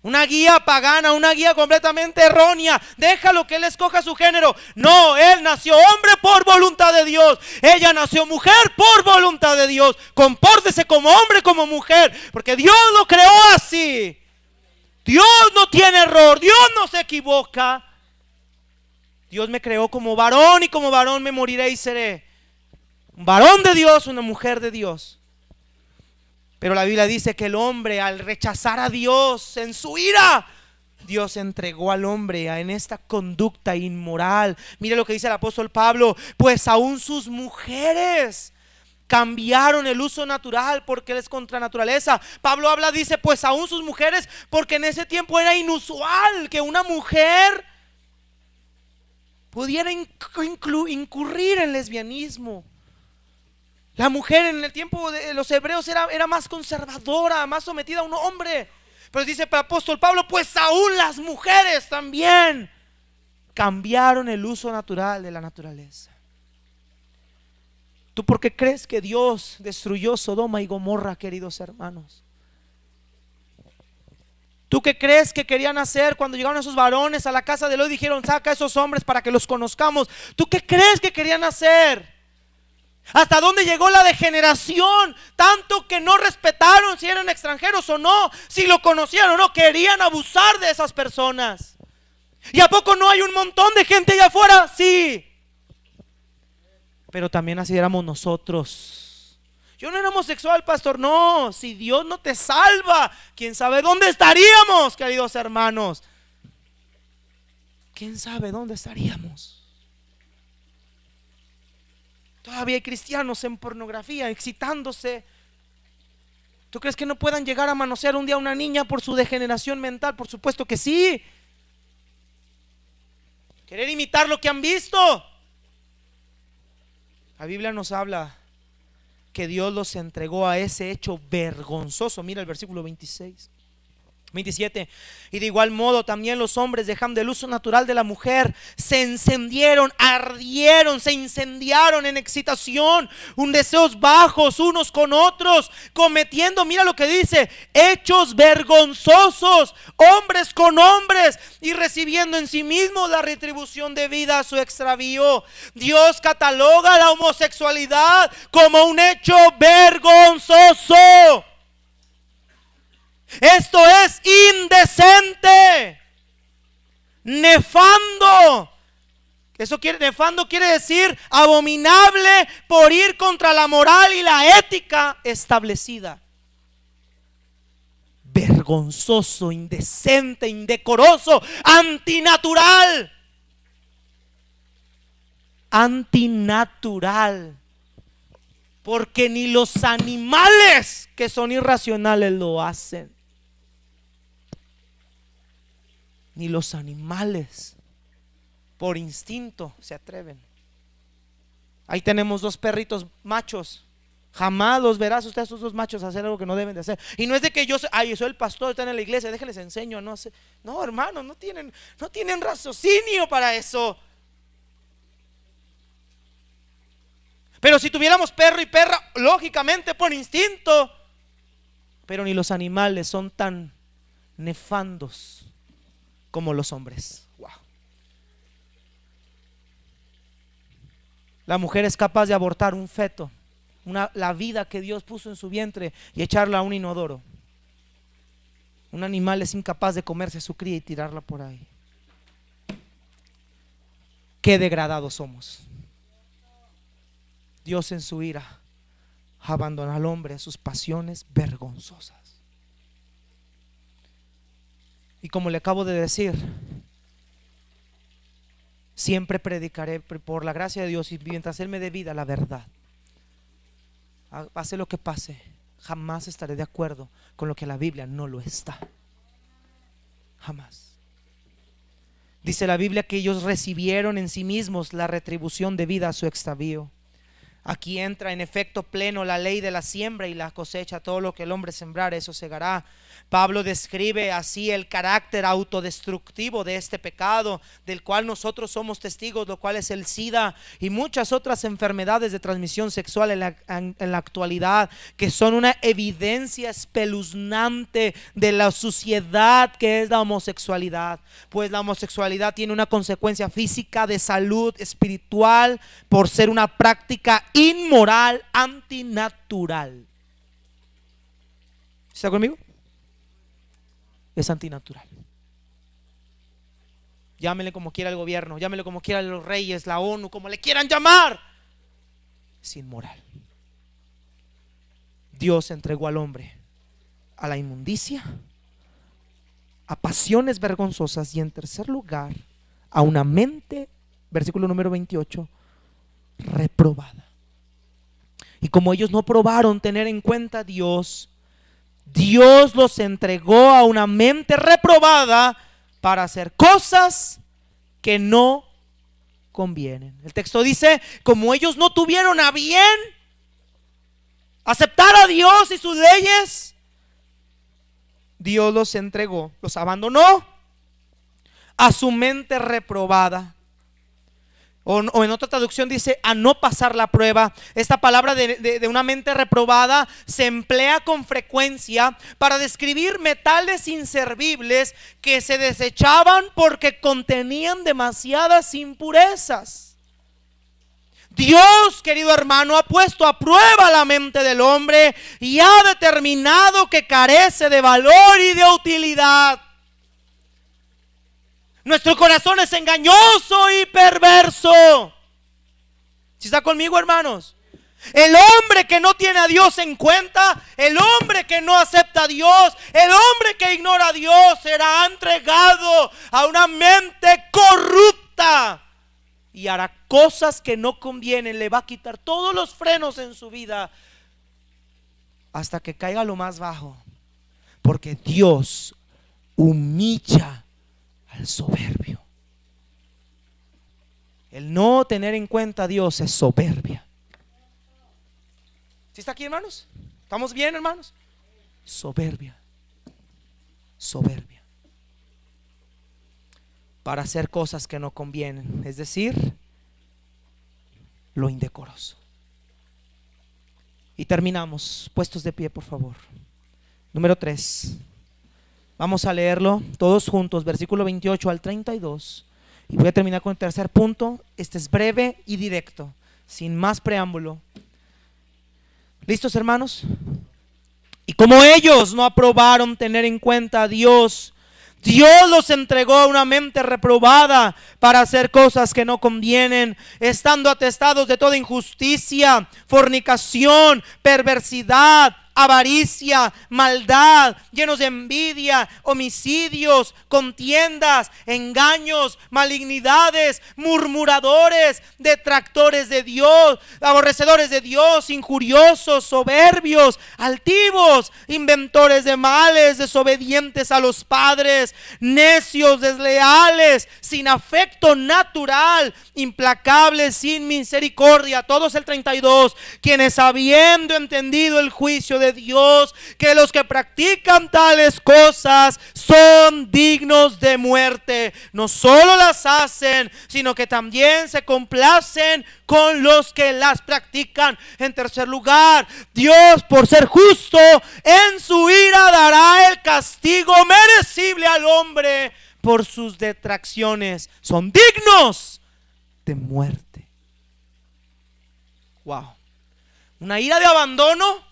Una guía pagana, una guía completamente errónea. Déjalo que él escoja su género. No, él nació hombre por voluntad de Dios. Ella nació mujer por voluntad de Dios. Compórtese como hombre, como mujer, porque Dios lo creó así. Dios no tiene error, Dios no se equivoca. Dios me creó como varón y como varón me moriré y seré. Un varón de Dios, una mujer de Dios. Pero la Biblia dice que el hombre, al rechazar a Dios en su ira, Dios entregó al hombre en esta conducta inmoral. Mire lo que dice el apóstol Pablo: pues aún sus mujeres cambiaron el uso natural porque él es contra naturaleza. Pablo habla, dice, pues aún sus mujeres, porque en ese tiempo era inusual que una mujer pudiera incurrir en lesbianismo. La mujer en el tiempo de los hebreos era más conservadora, más sometida a un hombre. Pero dice el apóstol Pablo, pues aún las mujeres también cambiaron el uso natural de la naturaleza. ¿Tú por qué crees que Dios destruyó Sodoma y Gomorra, queridos hermanos? ¿Tú qué crees que querían hacer cuando llegaron esos varones a la casa de Lot y dijeron: saca a esos hombres para que los conozcamos? ¿Tú qué crees que querían hacer? ¿Hasta dónde llegó la degeneración? Tanto que no respetaron si eran extranjeros o no, si lo conocían o no. Querían abusar de esas personas. ¿Y a poco no hay un montón de gente allá afuera? Sí. Pero también así éramos nosotros. Yo no era homosexual, pastor. No, si Dios no te salva, quién sabe dónde estaríamos, queridos hermanos. Quién sabe dónde estaríamos. Todavía hay cristianos en pornografía, excitándose. ¿Tú crees que no puedan llegar a manosear un día a una niña por su degeneración mental? Por supuesto que sí. Querer imitar lo que han visto. La Biblia nos habla que Dios los entregó a ese hecho vergonzoso. Mira el versículo 27. Y de igual modo también los hombres, dejando el uso natural de la mujer, se encendieron, ardieron, se incendiaron en excitación, un deseos bajos unos con otros, cometiendo, mira lo que dice, hechos vergonzosos, hombres con hombres, y recibiendo en sí mismos la retribución debida a su extravío. Dios cataloga la homosexualidad como un hecho vergonzoso. Esto es indecente, nefando. Nefando quiere decir abominable, por ir contra la moral y la ética establecida. Vergonzoso, indecente, indecoroso, antinatural. Antinatural. Porque ni los animales que son irracionales lo hacen. Ni los animales por instinto se atreven. Ahí tenemos dos perritos machos. Jamás los verás usted, esos dos machos, hacer algo que no deben de hacer. Y no es de que yo soy el pastor, están en la iglesia, déjenles enseño. No, hermano, no tienen raciocinio para eso. Pero si tuviéramos perro y perra, lógicamente por instinto. Pero ni los animales son tan nefandos como los hombres. Wow. La mujer es capaz de abortar un feto, la vida que Dios puso en su vientre, y echarla a un inodoro. Un animal es incapaz de comerse su cría y tirarla por ahí. Qué degradados somos. Dios en su ira abandona al hombre a sus pasiones vergonzosas. Y como le acabo de decir, siempre predicaré por la gracia de Dios, y mientras Él me dé vida, la verdad. Pase lo que pase, jamás estaré de acuerdo con lo que la Biblia no lo está. Jamás. Dice la Biblia que ellos recibieron en sí mismos la retribución debida a su extravío. Aquí entra en efecto pleno la ley de la siembra y la cosecha. Todo lo que el hombre sembrare, eso segará. Pablo describe así el carácter autodestructivo de este pecado, del cual nosotros somos testigos, lo cual es el SIDA y muchas otras enfermedades de transmisión sexual en la actualidad, que son una evidencia espeluznante de la suciedad que es la homosexualidad. Pues la homosexualidad tiene una consecuencia física, de salud, espiritual, por ser una práctica inmoral, antinatural. ¿Está conmigo? Es antinatural. Llámenle como quiera el gobierno, llámenle como quiera los reyes, la ONU, como le quieran llamar. Es inmoral. Dios entregó al hombre a la inmundicia, a pasiones vergonzosas, y en tercer lugar a una mente, versículo número 28, reprobada. Y como ellos no probaron tener en cuenta a Dios, Dios los entregó a una mente reprobada para hacer cosas que no convienen. El texto dice, como ellos no tuvieron a bien aceptar a Dios y sus leyes, Dios los entregó, los abandonó a su mente reprobada. o en otra traducción dice a no pasar la prueba. Esta palabra de una mente reprobada se emplea con frecuencia para describir metales inservibles que se desechaban porque contenían demasiadas impurezas. Dios, querido hermano, ha puesto a prueba la mente del hombre y ha determinado que carece de valor y de utilidad. Nuestro corazón es engañoso y perverso. ¿Sí está conmigo, hermanos? El hombre que no tiene a Dios en cuenta, el hombre que no acepta a Dios, el hombre que ignora a Dios será entregado a una mente corrupta y hará cosas que no convienen. Le va a quitar todos los frenos en su vida hasta que caiga a lo más bajo, porque Dios humilla al soberbio. El no tener en cuenta a Dios es soberbia. ¿Sí está aquí, hermanos? ¿Estamos bien, hermanos? Soberbia. Soberbia. Para hacer cosas que no convienen, es decir, lo indecoroso. Y terminamos, puestos de pie, por favor. Número 3. Vamos a leerlo todos juntos, versículo 28 al 32. Y voy a terminar con el tercer punto. Este es breve y directo, sin más preámbulo. ¿Listos, hermanos? Y como ellos no aprobaron tener en cuenta a Dios, Dios los entregó a una mente reprobada para hacer cosas que no convienen, estando atestados de toda injusticia, fornicación, perversidad, avaricia, maldad, llenos de envidia, homicidios, contiendas, engaños, malignidades, murmuradores, detractores de Dios, aborrecedores de Dios, injuriosos, soberbios, altivos, inventores de males, desobedientes a los padres, necios, desleales, sin afecto natural, implacables, sin misericordia. Todos el 32, quienes habiendo entendido el juicio de Dios, que los que practican tales cosas son dignos de muerte, no solo las hacen, sino que también se complacen con los que las practican. En tercer lugar, Dios, por ser justo, en su ira dará el castigo merecible al hombre por sus detracciones. Son dignos de muerte. Wow. Una ira de abandono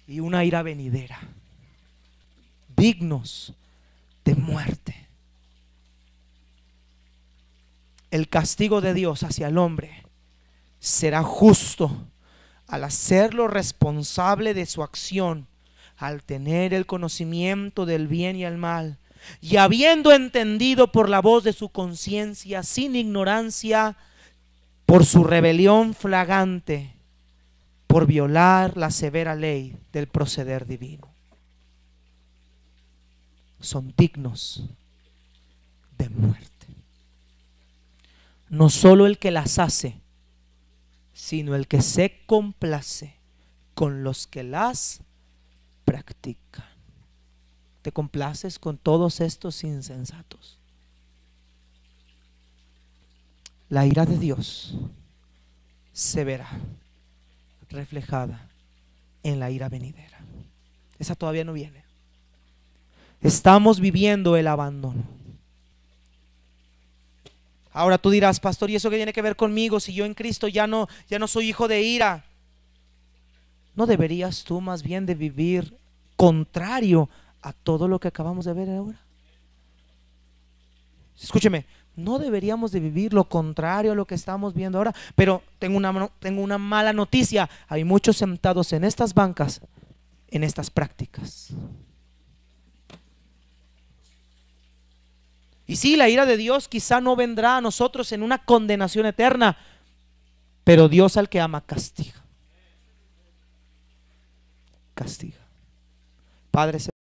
y una ira venidera, dignos de muerte. El castigo de Dios hacia el hombre será justo al hacerlo responsable de su acción, al tener el conocimiento del bien y el mal, y habiendo entendido por la voz de su conciencia, sin ignorancia, por su rebelión flagrante, por violar la severa ley del proceder divino. Son dignos de muerte. No solo el que las hace, sino el que se complace con los que las practican. ¿Te complaces con todos estos insensatos? La ira de Dios se verá reflejada en la ira venidera. Esa todavía no viene. Estamos viviendo el abandono. Ahora tú dirás, pastor, ¿y eso qué tiene que ver conmigo? Si yo en Cristo ya no soy hijo de ira. ¿No deberías tú más bien de vivir contrario a todo lo que acabamos de ver ahora? Escúcheme, no deberíamos de vivir lo contrario a lo que estamos viendo ahora. Pero tengo una mala noticia. Hay muchos sentados en estas bancas, en estas prácticas. Y sí, la ira de Dios quizá no vendrá a nosotros en una condenación eterna, pero Dios al que ama castiga. Castiga. Padre